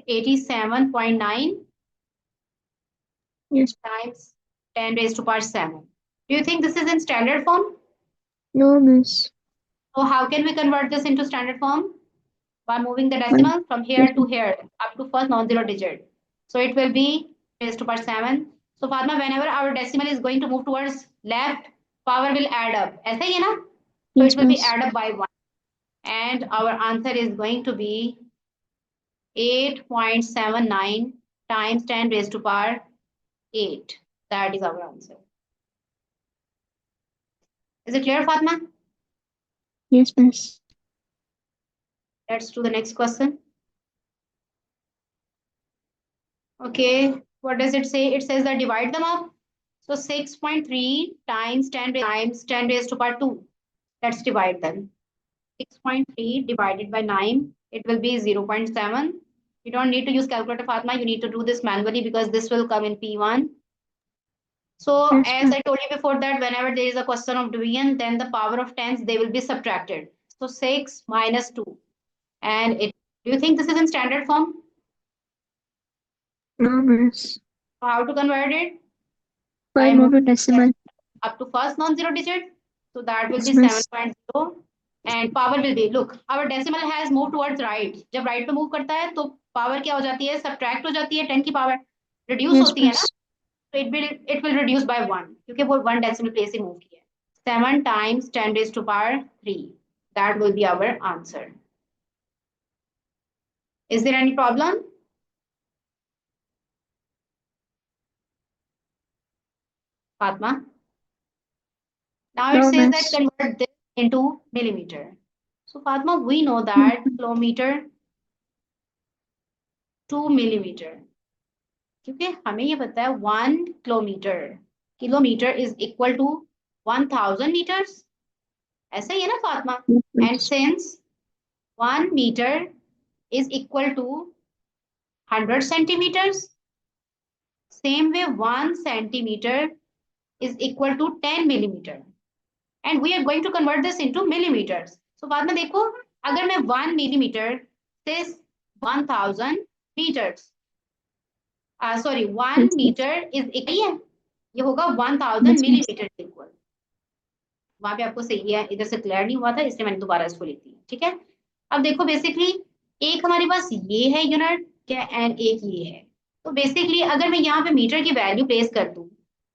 87.9 Yes. times 10 raised to power 7. Do you think this is in standard form? No, miss. So how can we convert this into standard form? By moving the One. decimal from here Yes. to here up to first non-zero digit. So it will be raised to power 7. So Fatma, whenever our decimal is going to move towards left, power will add up. ऐसा ही है ना? So it Yes, will be miss. add up by 1. And our answer is going to be 8.79 times 10 raised to power 8. That is our answer. Is it clear, Fatma? Yes, miss. Let's do the next question. Okay, what does it say? It says that divide them up. So 6.3 times 10 raised to power 2. Let's divide them. 6.3 divided by 9, it will be 0.7. You don't need to use calculator, Fatma. You need to do this manually because this will come in P1. So Yes, as miss. I told you before that whenever there is a question of division, then the power of tens, they will be subtracted. So 6 minus 2. And it, do you think this is in standard form? No, miss. So how to convert it? By By moving moving decimal. up to first non-zero digit. So that will Yes, be miss. 7.0 and power will be, look, our decimal has moved towards right. जब right पे move करता है तो power क्या हो जाती है? Subtract हो जाती है 10 की power. Reduce Yes, होती है ना? miss. So it will reduce by 1 क्योंकि वो 1 decimal place ही move किया है. 7 times 10 raised to power 3. That will be our answer. Is there any problem? Fatma? Now it No, says that miss. convert this into millimeter. So Fatma, we know that kilometer to millimeter. क्योंकि हमें ये पता है 1 kilometre is equal to 1000 metres. ऐसा ही है ना Fatima? Yes, and miss. Since 1 metre is equal to 100 centimetres, same way 1 centimetre is equal to 10 millimeter and we are going to convert this into millimeters. So बाद में देखो, अगर मैं 1 millimeter से 1000 meters, sorry 1 Yes, miss. Metre is equal है, ये होगा 1000 Yes, miss. Millimetre equal. वहां पे आपको सही है, इधर से क्लियर नहीं हुआ था इसलिए मैंने दोबारा इसको लिख दिया. ठीक है, अब देखो बेसिकली एक हमारे पास ये है यूनिट क्या एंड एक ये है. तो बेसिकली अगर मैं यहाँ पे मीटर की वैल्यू प्लेस कर दूं,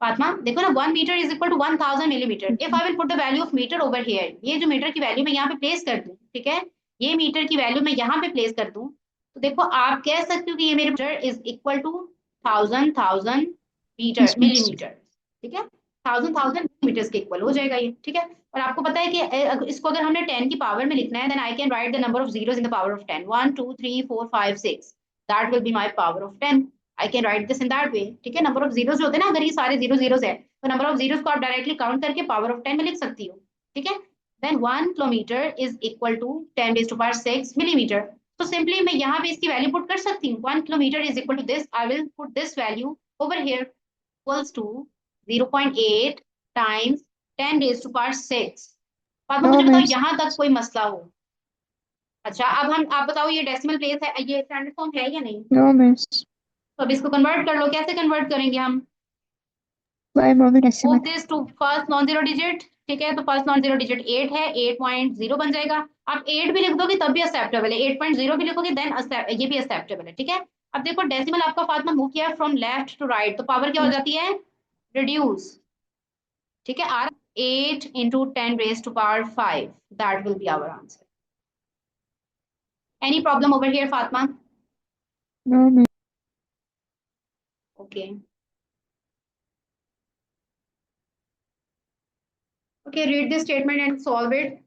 फातिमा देखो ना 1 metre is equal to 1000 millimetre. If I will put the value of metre over here, ये जो मीटर की वैल्यू मैं यहाँ पे प्लेस कर दूं, ठीक है, ये मीटर की वैल्यू मैं यहाँ पे प्लेस कर दूं, तो देखो आप कह सकते हो कि ये मेरे metre is equal to 1000 metre Yes, miss. Millimetre. ठीक है, 1000 मीटर्स के इक्वल हो जाएगा ये. ठीक है, और आपको पता है कि इसको अगर हमने 10 की पावर में लिखना है, then I can write the number of zeros in the power of 10. 1 2 3 4 5 6, that will be my power of 10. I can write this in that way. ठीक है, नंबर ऑफ जीरोस जो होते हैं ना, अगर ये सारे जीरो जीरोस है तो नंबर ऑफ जीरोस को आप डायरेक्टली काउंट करके पावर ऑफ 10 में लिख सकती हो. ठीक है, then 1 kilometre is equal to 10 raise to power 6 millimetre. तो सिंपली मैं यहाँ पे इसकी वैल्यू पुट कर सकती हूँ. 1 kilometre is equal to this, I will put this value over here, equals to 0.8 times 10 raise to power 6. पापा No, मुझे बताओ miss. यहाँ तक कोई मसला हो? अच्छा, अब हम आप बताओ ये डेसिमल प्लेस है, ये स्टैंडर्ड फॉर्म है या नहीं? No, miss. तो अब इसको कन्वर्ट कर लो. कैसे कन्वर्ट करेंगे हम? By moving मूव decimal. This to first non zero digit. ठीक है, तो फर्स्ट नॉन जीरो डिजिट 8 है, 8.0 बन जाएगा. आप 8 भी लिख दोगे तब भी एक्सेप्टेबल है, 8.0 भी लिखोगे देन ये भी एक्सेप्टेबल है. ठीक है, अब देखो डेसिमल आपका फातिमा मूव किया फ्रॉम लेफ्ट टू राइट, तो पावर क्या हो yes, जाती है, रिड्यूस। ठीक है, are 8 × 10⁻⁵ that will be our answer. Any problem over here Fatima? no, no, okay, okay, read this statement and solve it.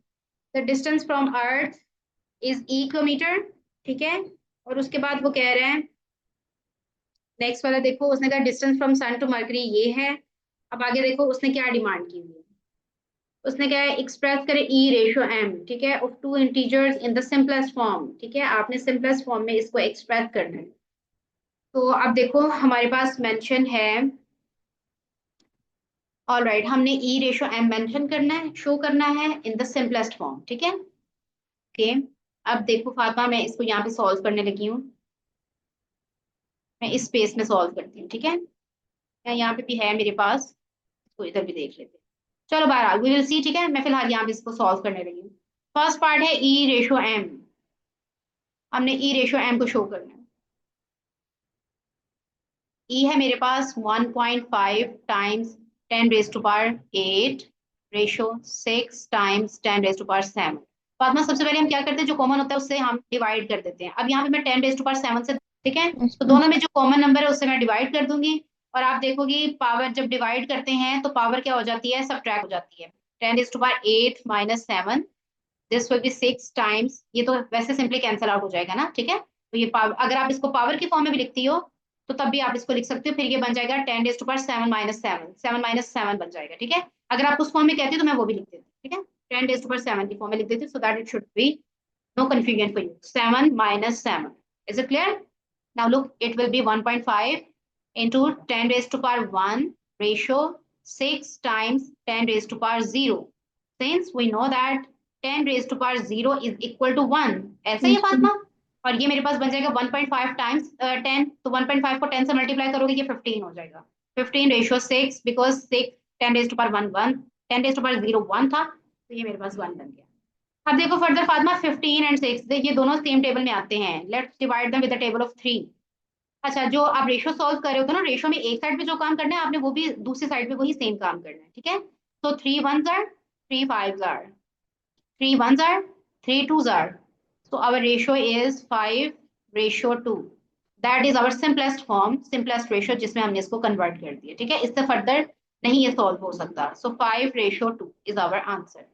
The distance from earth is E kilometre. ठीक है, और उसके बाद वो कह रहे हैं नेक्स्ट वाला, देखो उसने कहा distance from sun to Mercury ये है। अब आगे देखो उसने क्या डिमांड की हुई है, उसने क्या है, एक्सप्रेस करें ई रेशियो एम, ठीक है, of two integers in the simplest form. ठीक है, आपने सिंपलेस्ट फॉर्म में इसको एक्सप्रेस करना है। तो अब देखो हमारे पास मेंशन है, ऑल राइट, हमने ई रेशियो एम मेंशन करना है, शो करना है इन द सिंपलेस्ट फॉर्म। ठीक है, ओके। अब देखो फातिमा, मैं इसको यहाँ पे सॉल्व करने लगी हूँ, मैं इस स्पेस में सॉल्व करती हूँ। ठीक है, मैं यहाँ पे भी है मेरे पास, इसको इधर भी देख लेते हैं। चलो बहरहाल वी विल सी। ठीक है, मैं फिलहाल यहाँ पे इसको सॉल्व करने लगी हूँ। फर्स्ट पार्ट है ई रेशियो एम, हमने ई रेशियो एम को शो करना है। ई है मेरे पास 1.5 टाइम्स 10⁻⁸ रेशो 6 टाइम्स 10⁻⁷। फातिमा सबसे पहले हम क्या करते हैं, जो कॉमन होता है उससे हम डिवाइड कर देते हैं। अब यहाँ पे मैं 10⁻7 से, ठीक है, yes, तो दोनों miss, में जो कॉमन नंबर है उससे मैं डिवाइड कर दूंगी। और आप देखोगी पावर जब डिवाइड करते हैं तो पावर क्या हो जाती है, सब्ट्रैक्ट हो जाती है। 10⁻8 - 7, दिस विल बी 6 टाइम्स, ये तो वैसे सिंपली कैंसिल आउट हो जाएगा ना। ठीक है, तो ये पावर, अगर आप इसको पावर की फॉर्म में भी लिखती हो तो तब भी आप इसको लिख सकते हो, फिर ये बन जाएगा 10⁻7 - 7, 7 - 7 बन जाएगा। ठीक है, अगर आप उस फॉर्म में कहती हो तो मैं वो भी लिख देती हूँ। ठीक है, 10⁻7 की फॉर्म में लिख देती हूँ, so that it should be no confusion for you, 7 - 7, is it clear? Now look, it will be 1.5 into 10⁻1 ratio 6 times 10⁻0, since we know that 10⁻0 is equal to 1, ऐसा ही है yes, miss, फातिमा। और ये मेरे पास बन जाएगा 1.5 टाइम्स 10, तो 1.5 को 10 से मल्टीप्लाई करोगे ये 15 हो जाएगा। 15/6, बिकॉज 6 10⁻1 1, 10⁻0 1 था, तो ये मेरे पास 1 बन गया। अब देखो फर्दर फातिमा, 15 एंड 6 देखिए दोनों सेम टेबल में आते हैं, let's divide them with the table of 3। अच्छा, जो आप रेशो सॉल्व कर रहे हो तो ना, रेशो में एक साइड पे जो काम करना है आपने वो भी दूसरी साइड पे वही सेम काम करना है। ठीक है, तो 3 1s are 3 5s are 3 1s are 3 2s are, so our ratio is 5/2, that is our simplest form, simplest ratio जिसमें हमने इसको कन्वर्ट कर दिया। ठीक है, इससे फर्दर नहीं ये सॉल्व हो सकता, so 5/2 is our answer.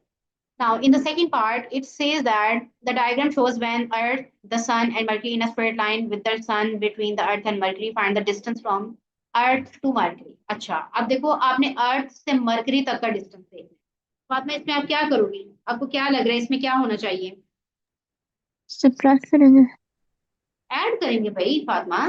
Now, in the second part, it says that the diagram shows when Earth, the Sun, and Mercury in a straight line with the Sun between the Earth and Mercury. Find the distance from Earth to Mercury. अच्छा, अब देखो आपने Earth से Mercury तक का distance देखना है। बाद में इसमें आप क्या करोगी, आपको क्या लग रहा है इसमें क्या होना चाहिए? subtract करेंगे, ऐड करेंगे भाई फातिमा।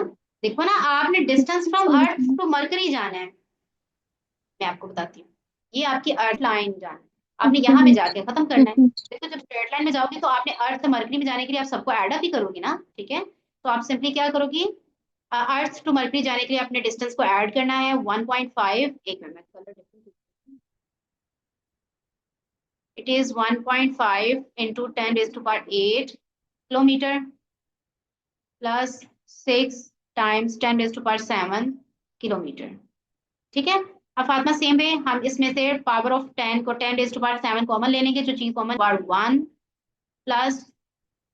देखो ना, आपने distance from sorry, earth to Mercury जाना है। मैं आपको बताती हूँ, ये आपकी अर्थ लाइन जाना है, आपने okay, यहाँ पे miss, जाके खत्म yes, करना है। miss, देखो जब स्ट्रेट लाइन में जाओगी तो आपने अर्थ से मरकरी में जाने के लिए आप सबको ऐड अप ही करोगी ना। ठीक है, तो आप सिंपली क्या करोगी, अर्थ टू मरकरी जाने के लिए अपने डिस्टेंस को ऐड करना है 1.5। एक minute, colour difference, it is 1.5 into 10⁸ plus 6 times 10⁻7 kilometre. ठीक है, अब फातिमा सेम वे हम इसमें से पावर ऑफ 10 को 10⁻7 कॉमन ले लेंगे, जो चीज कॉमन 1 प्लस,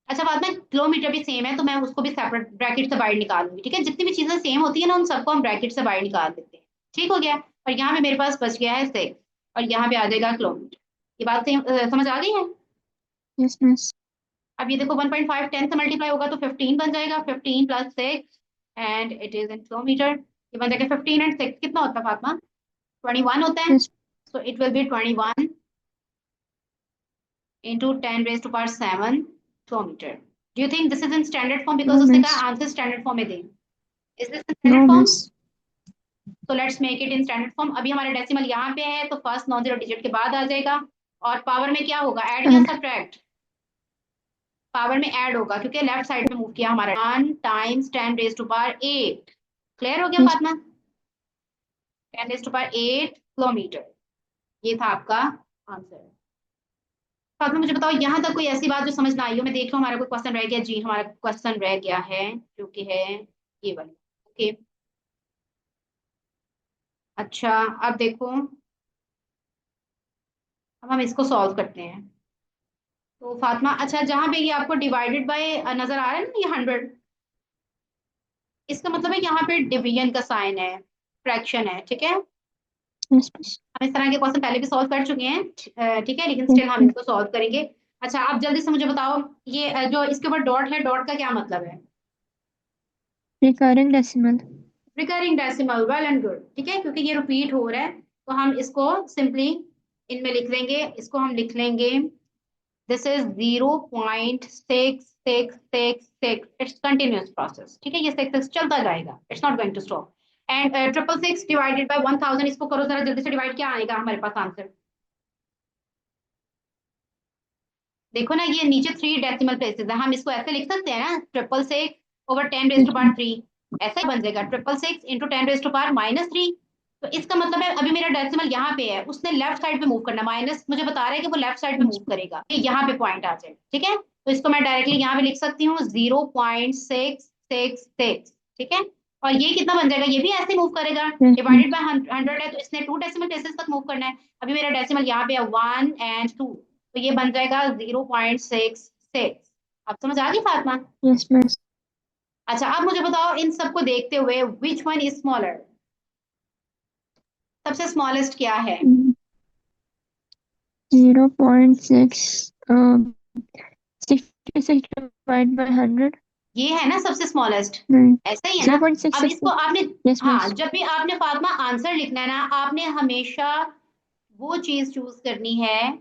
अच्छा फातिमा किलोमीटर भी सेम है तो मैं उसको भी सेपरेट ब्रैकेट से बाहर निकाल दूंगी। ठीक है, जितनी भी चीजें सेम होती है ना उन सबको हम ब्रैकेट से बाहर निकाल देते हैं। ठीक हो गया, और यहाँ पे मेरे पास बच गया है 6, और यहाँ पे आ जाएगा किलोमीटर। ये बात सेम समझ आ गई है? yes, miss, अब ये देखो 1.5 10 से मल्टीप्लाई होगा तो 15 बन जाएगा, 15 plus 6 and it is in kilometre. ये बन जाएगा 15 एंड 6 कितना होता है फातिमा, 21 होता है। yes, so it will B 21 into 10⁻7 kilometer. Do you think this is in standard form? no, Because उसने miss, कहा आंसर स्टैंडर्ड फॉर्म में दे। Is this in no, standard form? miss, So let's make it in standard form. अभी हमारा decimal यहाँ पे है तो first non zero digit के बाद आ जाएगा। और पावर में क्या होगा, ऐड या and सब्ट्रैक्ट? पावर में ऐड होगा क्योंकि लेफ्ट साइड में मूव किया हमारा, 1 टाइम्स 10⁻8। क्लियर हो गया yes, फातिमा? 10⁻8 किलोमीटर, ये था आपका आंसर। फातिमा मुझे बताओ यहाँ तक कोई ऐसी बात जो समझ ना आई हो? मैं देख रहा हूँ हमारा कोई क्वेश्चन रह गया। जी हमारा क्वेश्चन रह गया है, जो कि है ये वाली। ओके। अच्छा, अब देखो, अब हम इसको सॉल्व करते हैं। तो फातिमा, अच्छा जहां पे ये आपको डिवाइडेड बाय नजर आ रहा है ना, ये 100, इसका मतलब है यहाँ पे डिवीजन का साइन है, फ्रैक्शन है, ठीक है। Yes miss. हम इस तरह के क्वेश्चन पहले भी सॉल्व कर चुके हैं, ठीक है, लेकिन यस स्टिल हम मिस। इसको सॉल्व करेंगे। अच्छा, आप जल्दी से मुझे बताओ, ये जो इसके ऊपर डॉट है, डॉट का क्या मतलब है? Recurring decimal. Recurring decimal, well and good, ठीक है, क्योंकि ये रिपीट हो रहा है, तो हम इसको सिंपली इनमें लिख लेंगे, इसको हम लिख लेंगे, this is 0.6666, it's continuous process, ठीक है, ये सिक्स चलता जाएगा, it's not going to stop. And 666 divided by 1000, इसको करो जरा जल्दी से डिवाइड, क्या आएगा हमारे पास आंसर? देखो ना, ये नीचे 3 डेसिमल प्लेसेस है, हम इसको ऐसे लिख सकते हैं ना, 666 over 10 raise to yes power 3, ऐसा ही बन जाएगा, 666 इंटू 10 रेज टू पावर -3। तो इसका मतलब है अभी मेरा डेसिमल यहाँ पे है, उसने लेफ्ट साइड पे मूव करना, माइनस मुझे बता रहा है कि वो लेफ्ट साइड पे मिस। मूव करेगा, कि यहाँ पे पॉइंट आ जाए, ठीक है, तो इसको मैं डायरेक्टली यहाँ पे लिख सकती हूँ 0.666, ठीक है। और ये कितना बन जाएगा, ये भी ऐसे मूव करेगा, यस डिवाइडेड मिस। बाय 100 है, तो इसने 2 डेसिमल प्लेसेस तक मूव करना है। अभी मेरा डेसिमल यहाँ पे है 1 एंड 2, तो ये बन जाएगा 0.66। अब समझ आ गई फातिमा? Yes miss. अच्छा, अब मुझे बताओ, इन सबको देखते हुए विच वन इज स्मॉलर, सबसे स्मॉलेस्ट क्या है? 0.6 66 डिवाइड बाय 100। ये है ना सबसे स्मॉलेस्ट, नहीं। ऐसा ही है जीरो ना? पॉइंट सिक्स अब सिक्स इसको आपने, यस हाँ, मिस। जब भी आपने फातिमा आंसर लिखना है ना, आपने हमेशा वो चीज चूज करनी है,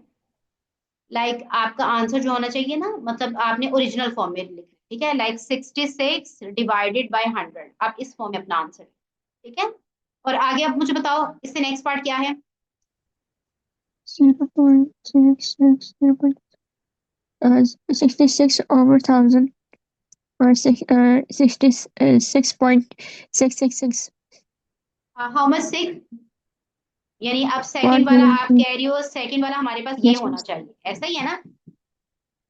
लाइक आपका आंसर जो होना चाहिए ना, मतलब आपने ओरिजिनल फॉर्म में लिखना है, ठीक है, लाइक 66 डिवाइडेड बाय 100, आप इस फॉर्म में अपना आंसर, ठीक है। और आगे अब मुझे बताओ, इससे नेक्स्ट पार्ट क्या है? 0.66 66 over 1000 और 66.666 हाउ मच 6, यानी अब सेकंड वाला आप 102। कह रही हो, सेकंड वाला हमारे पास ये यस होना मिस। चाहिए, ऐसा ही है ना?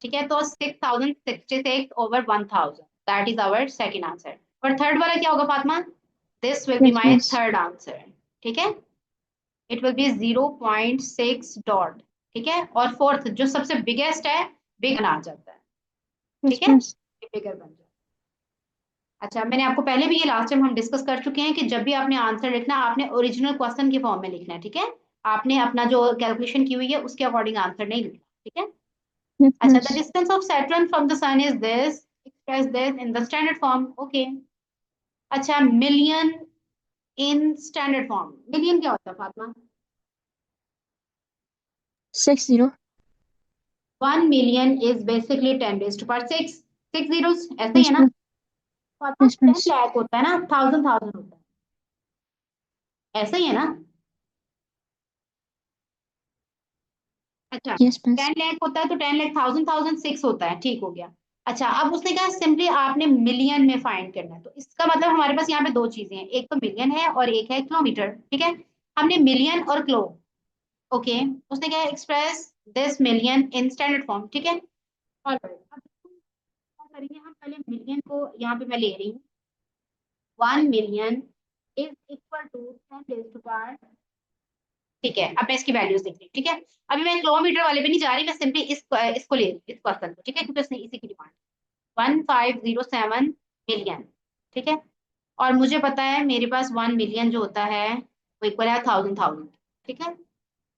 ठीक है, तो 6066 over 1000, that is our second answer. और थर्ड वाला क्या होगा Fatima? This will be yes my miss. Third answer, ठीक है, इट विल बी 0.6 डॉट, ठीक है। और फोर्थ जो सबसे बिगेस्ट है, बिग आ जाता है, यस ठीक है, मिस। बिगर बन जाता है। अच्छा, मैंने आपको पहले भी, ये लास्ट टाइम हम डिस्कस कर चुके हैं, कि जब भी आपने आंसर लिखना, आपने ओरिजिनल क्वेश्चन के फॉर्म में लिखना है, ठीक है, आपने अपना जो कैलकुलेशन की हुई है उसके अकॉर्डिंग आंसर नहीं लिखना, ठीक है। यस अच्छा, miss. The distance of Saturn from the sun is this, express this in the standard form, okay. अच्छा, million in standard form, million क्या होता है Fatima? 60। 1 million is basically 10 raise to power 6, 6 zeros, ऐसे ही यस है ना? Miss. Fatima, yes 10 miss. Lakh होता है ना, थाउजेंड थाउजेंड होता है, ऐसा ही है ना? अच्छा, यस मिस। 10 लाख होता है तो 10 लाख, थाउजेंड थाउजेंड 6 होता है, ठीक हो गया। अच्छा, अब उसने कहा सिंपली आपने मिलियन में फाइंड करना है, तो इसका मतलब हमारे पास यहाँ पे दो चीजें हैं, एक तो मिलियन है और एक है किलोमीटर, ठीक है। हमने मिलियन और किलो, ओके, उसने क्या express this million in standard form, ठीक है। और अब क्या करेंगे, हम पहले मिलियन को यहाँ पे मैं ले रही हूँ, 1 million is equal to 10 raised to power, ठीक है। अब मैं इसकी वैल्यूज देख रही हूँ, ठीक है। अभी मैं किलोमीटर वाले पे नहीं जा रही, मैं सिंपली इसको ले रही हूँ, इस क्वेश्चन को, ठीक है, क्योंकि उसने इसी की डिमांड, 1507 मिलियन, ठीक है। और मुझे पता है मेरे पास 1 million जो होता है वो इक्वल है थाउजेंड थाउजेंड, ठीक है।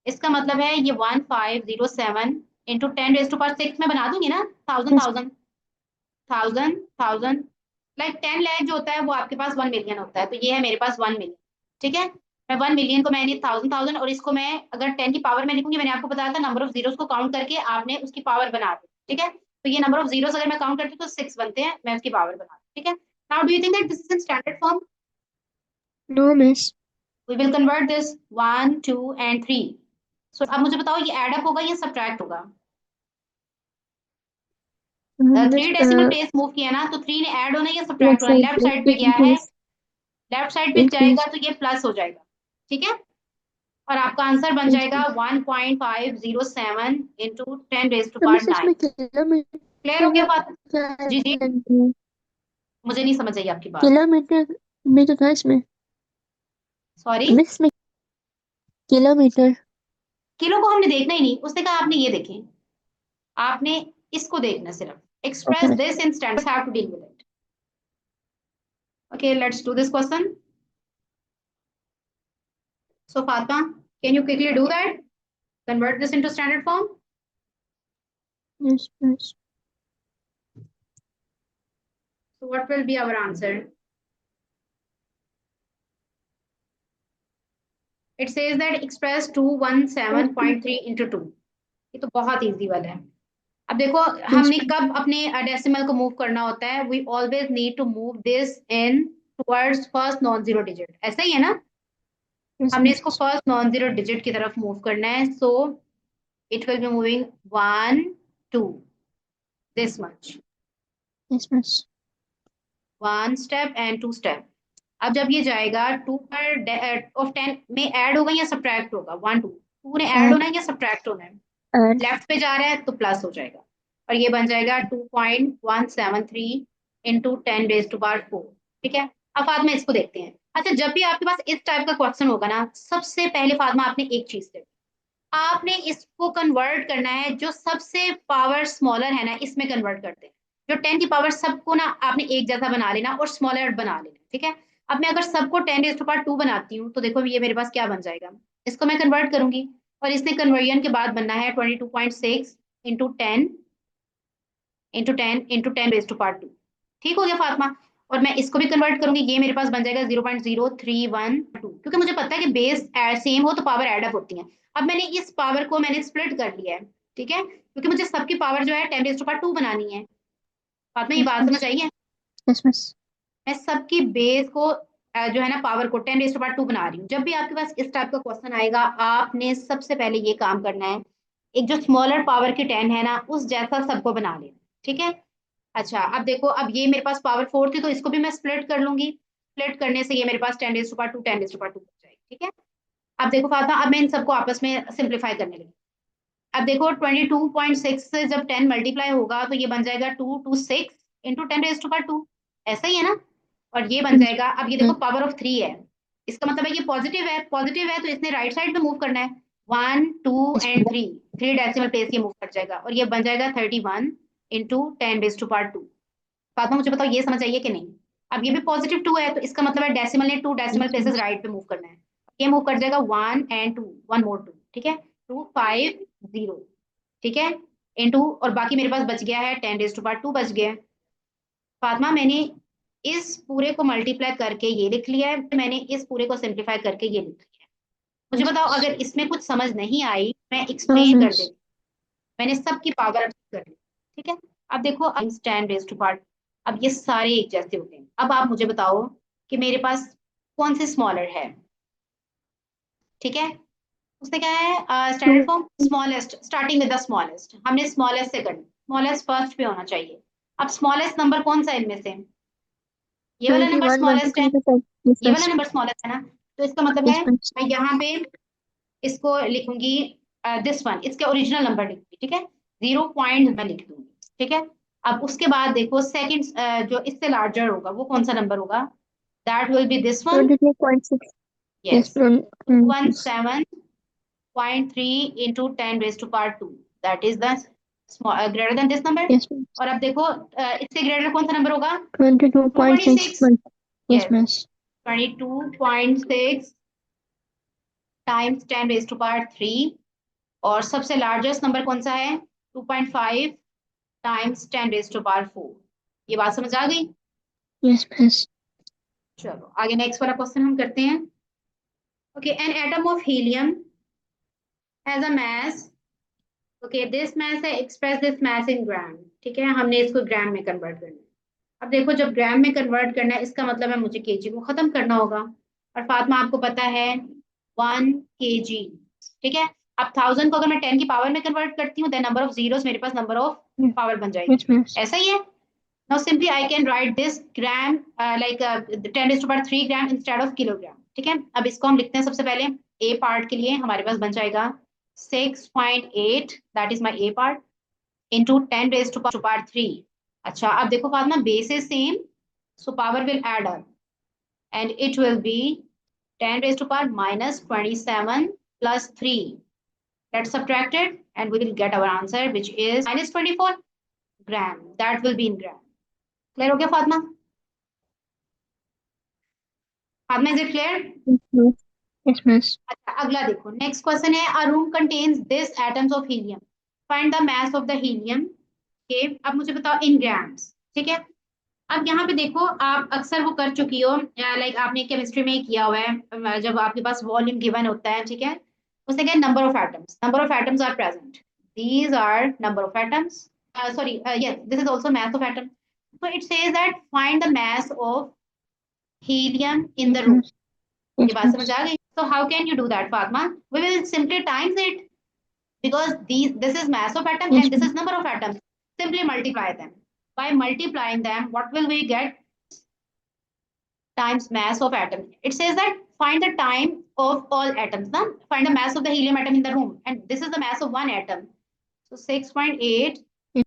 इसका मतलब है ये 1507 इंटू 10 raised to power 6 में बना दूंगी ना, thousand yes. Thousand thousand thousand, like 10 lakh जो होता है वो आपके पास 1 million होता है, तो ये है मेरे पास 1 million, ठीक है। मैं 1 million को, मैंने थाउजेंड थाउजेंड, और इसको मैं अगर 10 की पावर में लिखूंगी, मैंने आपको बताया था नंबर ऑफ जीरोस को काउंट करके आपने उसकी पावर बना दी, ठीक है। तो ये नंबर ऑफ जीरोस अगर मैं काउंट करती हूँ तो 6 बनते हैं, मैं उसकी पावर बना दी, ठीक है। Now do you think that this is in standard form? No miss. We will convert this 1 2 and 3। So अब मुझे बताओ, ये एड अप होगा या सब्ट्रैक्ट होगा? मिस। 3 डेसिमल प्लेस मूव किया ना, तो 3 ने ऐड होना या सब्ट्रैक्ट लेफ्ट होना? साइड लेफ्ट पे साइड पे गया है, इंक्रीज। लेफ्ट साइड पे जाएगा इंक्रीज। तो ये प्लस हो जाएगा, ठीक है। और आपका आंसर बन यस जाएगा मिस। 1.507 इंटू 10 रेज टू तो पावर मिस 9। इसमें क्लियर हो किलोमीटर गया का बात? क्या जी जी, है? मुझे नहीं समझ आई आपकी बात। किलोमीटर में तो था इसमें, सॉरी, मिस में किलोमीटर। किलो को हमने देखना ही नहीं, उसने कहा आपने ये देखें, आपने इसको देखना सिर्फ। Okay express miss. This in standards, have to deal with it. Okay, let's do this question. So Fatima, can you quickly do that, convert this into standard form? Yes miss. So what will be our answer? It says that express 217.3 into 2। ये तो बहुत easy वाला है। अब देखो, yes हमने कब अपने डेसिमल को मूव करना होता है? We always need to move this in towards first non zero digit, ऐसा ही है ना? यस हमने इसको miss. First non zero digit की तरफ मूव करना है, so it will be moving 1 2 this much, yes miss. 1 step and 2 step. अब जब ये जाएगा 2 पर ऑफ 10 में ऐड होगा या सब्ट्रैक्ट होगा? 1 2, 2 ने ऐड एड। होना है या सब्ट्रैक्ट होना है? एड। लेफ्ट पे जा रहा है तो प्लस हो जाएगा, और ये बन जाएगा 2.173 इंटू 10⁻⁴। ठीक है। अब फातिमा इसको देखते हैं। अच्छा, जब भी आपके पास इस टाइप का क्वेश्चन होगा ना, सबसे पहले फातिमा आपने एक चीज करनी, आपने इसको कन्वर्ट करना है, जो सबसे पावर स्मॉलर है ना, इसमें कन्वर्ट करते हैं। जो 10 की पावर सबको ना आपने एक जैसा बना लेना और स्मॉलर बना लेना, ठीक है। अब मैं अगर सबको 10⁻² बनाती हूँ तो देखो ये मेरे पास क्या बन जाएगा, इसको मैं कन्वर्ट करूंगी, और इसने कन्वर्जन के बाद बनना है 22.6 इंटू 10 ठीक हो गया फातिमा। और मैं इसको भी कन्वर्ट करूंगी, ये मेरे पास बन जाएगा 0.0312, क्योंकि मुझे पता है कि बेस सेम हो तो पावर एड अप होती है। अब मैंने इस पावर को मैंने स्प्लिट कर लिया है, ठीक है, क्योंकि मुझे सबकी पावर जो है 10⁻² बनानी है। फातिमा, ये यस बात मिस। समझ आई है? Yes miss. मैं सबकी बेस को जो है ना पावर को 10⁻² बना रही हूँ। जब भी आपके पास इस टाइप का क्वेश्चन आएगा, आपने सबसे पहले ये काम करना है, एक जो स्मॉलर पावर की 10 है ना, उस जैसा सबको बना लेना, ठीक है। अच्छा, अब देखो, अब ये मेरे पास पावर 4 थी तो इसको भी मैं स्प्लिट कर लूंगी। स्प्लिट करने से ये मेरे पास 10⁻², बच जाएगी, ठीक है। अब देखो फातिमा, अब मैं इन सबको आपस में सिंप्लीफाई करने लगी। अब देखो 22.6 से जब 10 मल्टीप्लाई होगा तो ये बन जाएगा 226 इंटू 10⁻², ऐसा ही है ना? और ये बन यस। जाएगा, अब ये देखो पावर ऑफ 3 है, इसका मतलब है ये पॉजिटिव है तो इसने राइट साइड में मूव करना है। 1 2 यस एंड 3, 3 डेसिमल प्लेस ये मूव कर जाएगा, और ये बन जाएगा 31 इंटू 10⁻²। फातिमा, मुझे बताओ ये समझ आइए कि नहीं? अब ये भी पॉजिटिव 2 है तो इसका मतलब है डेसिमल ने 2 डेसिमल प्लेसेस मिस। राइट पे मूव करना है। ये मूव कर जाएगा 1 एंड 2, 1 मोर 2, ठीक है, 250, ठीक है, इनटू, और बाकी मेरे पास बच गया है 10⁻² बच गया है। फातिमा, मैंने इस पूरे को मल्टीप्लाई करके ये लिख लिया है, मैंने इस पूरे को सिंप्लीफाई करके ये लिख लिया है। मुझे यस बताओ, मिस। अगर इसमें कुछ समझ नहीं आई, मैं नो एक्सप्लेन कर मिस। देती। मैंने सबकी पावर अप कर ली, ठीक है। अब देखो 10⁻², अब ये सारे एक जैसे होते हैं। अब आप मुझे बताओ कि मेरे पास कौन से स्मॉलर है, ठीक है। उसने क्या है, two. Standard form smallest, starting with the smallest, हमने स्मॉलेस्ट से करना, स्मॉलेस्ट फर्स्ट पे होना चाहिए। अब स्मॉलेस्ट नंबर कौन सा है इनमें से? ये वाला नंबर 21 स्मॉलेस्ट है, मल्टीप्लाई बाय 10। यस ये वाला मिस। नंबर स्मॉलेस्ट है ना, तो इसका मतलब है यस मिस। मैं यहाँ पे इसको लिखूंगी, दिस वन इसके ओरिजिनल नंबर लिखूंगी, ठीक है, 0 मैं लिख दूंगी, ठीक है। अब उसके बाद देखो सेकंड, जो इससे लार्जर होगा वो कौन सा नंबर होगा? That will B this one. 22.6। Yes, yes miss. 217.3 into 10⁻², that is the greater than this number. Yes miss. और अब देखो इससे ग्रेटर कौन सा नंबर होगा? 22.6 226। Yes yes, miss. 22.6 टाइम्स 10⁻³ और सबसे लार्जेस्ट नंबर कौन सा है? 2.5 टाइम्स 10⁻⁴। ये बात समझ आ गई? Yes miss. चलो आगे नेक्स्ट वाला क्वेश्चन हम करते हैं। Okay, an atom of helium has a mass, okay this mass है, एक्सप्रेस दिस मास इन ग्राम, ठीक है, हमने इसको ग्राम में कन्वर्ट करना है। अब देखो, जब ग्राम में कन्वर्ट करना है, इसका मतलब है मुझे केजी को खत्म करना होगा, और फातिमा आपको पता है 1 kg, ठीक है। अब 1000 को अगर मैं 10 की पावर में कन्वर्ट करती हूँ, देन नंबर ऑफ जीरोस मेरे पास नंबर ऑफ पावर बन जाएगी, यस मिस। ऐसा ही है। Now simply I can write this gram like 10⁻³ gram instead of kilogram, ठीक है। अब इसको हम लिखते हैं सबसे पहले, ए पार्ट के लिए हमारे पास बन जाएगा 6.8, that is my A part, into 10⁻³ 3। अच्छा, अब देखो Fatima, base is same, So power will add up and it will be 10 raised to power minus 27 plus 3. Let's subtract it and we will get our answer, which is minus 24 gram. That will be in gram. Clear हो गया Fatima? Fatima, is it clear? Yes, miss. Yes, miss. अच्छा, अगला देखो, next question है, अ room contains this atoms of helium, find the mass of the helium के। अब मुझे बताओ इन ग्राम्स, ठीक है। अब यहाँ पे देखो, आप अक्सर वो कर चुकी हो, लाइक आपने केमिस्ट्री में ही किया हुआ है, जब आपके पास वॉल्यूम गिवन होता है, ठीक है, उसने क्या, number of atoms are present, these are number of atoms, sorry, yes, this is also mass of atom, so it says that find the mass of helium in Yes, the room. miss. Yes, ये बात समझ miss. आ गई? So how can you do that, Fatma? We will simply times it, because this is mass of atom Yes, and this miss. is number of atoms. Simply multiply them. By multiplying them, what will we get? Times mass of atom. It says that find the time of all atoms. Now find the mass of the helium atom in the room, and this is the mass of one atom. So 6.8. Yes,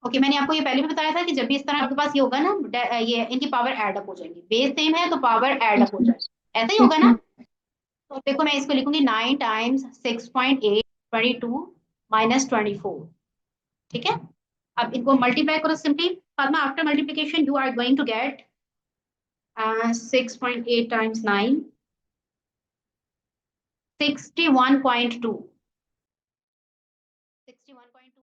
okay, मैंने आपको ये पहले भी बताया था कि जब भी इस तरह आपके पास ये होगा ना, ये इनकी पावर ऐड अप हो जाएंगी, बेस सेम है तो पावर ऐड yes, अप हो जाए, miss. ऐसा ही Yes, होगा ना। miss. तो देखो, मैं इसको लिखूंगी 9 टाइम्स 6.8, 22 माइनस 24, ठीक है। अब इनको मल्टीप्लाई करो simply, Fatima, after multiplication you are going to get 6.8 times 9, 61.2,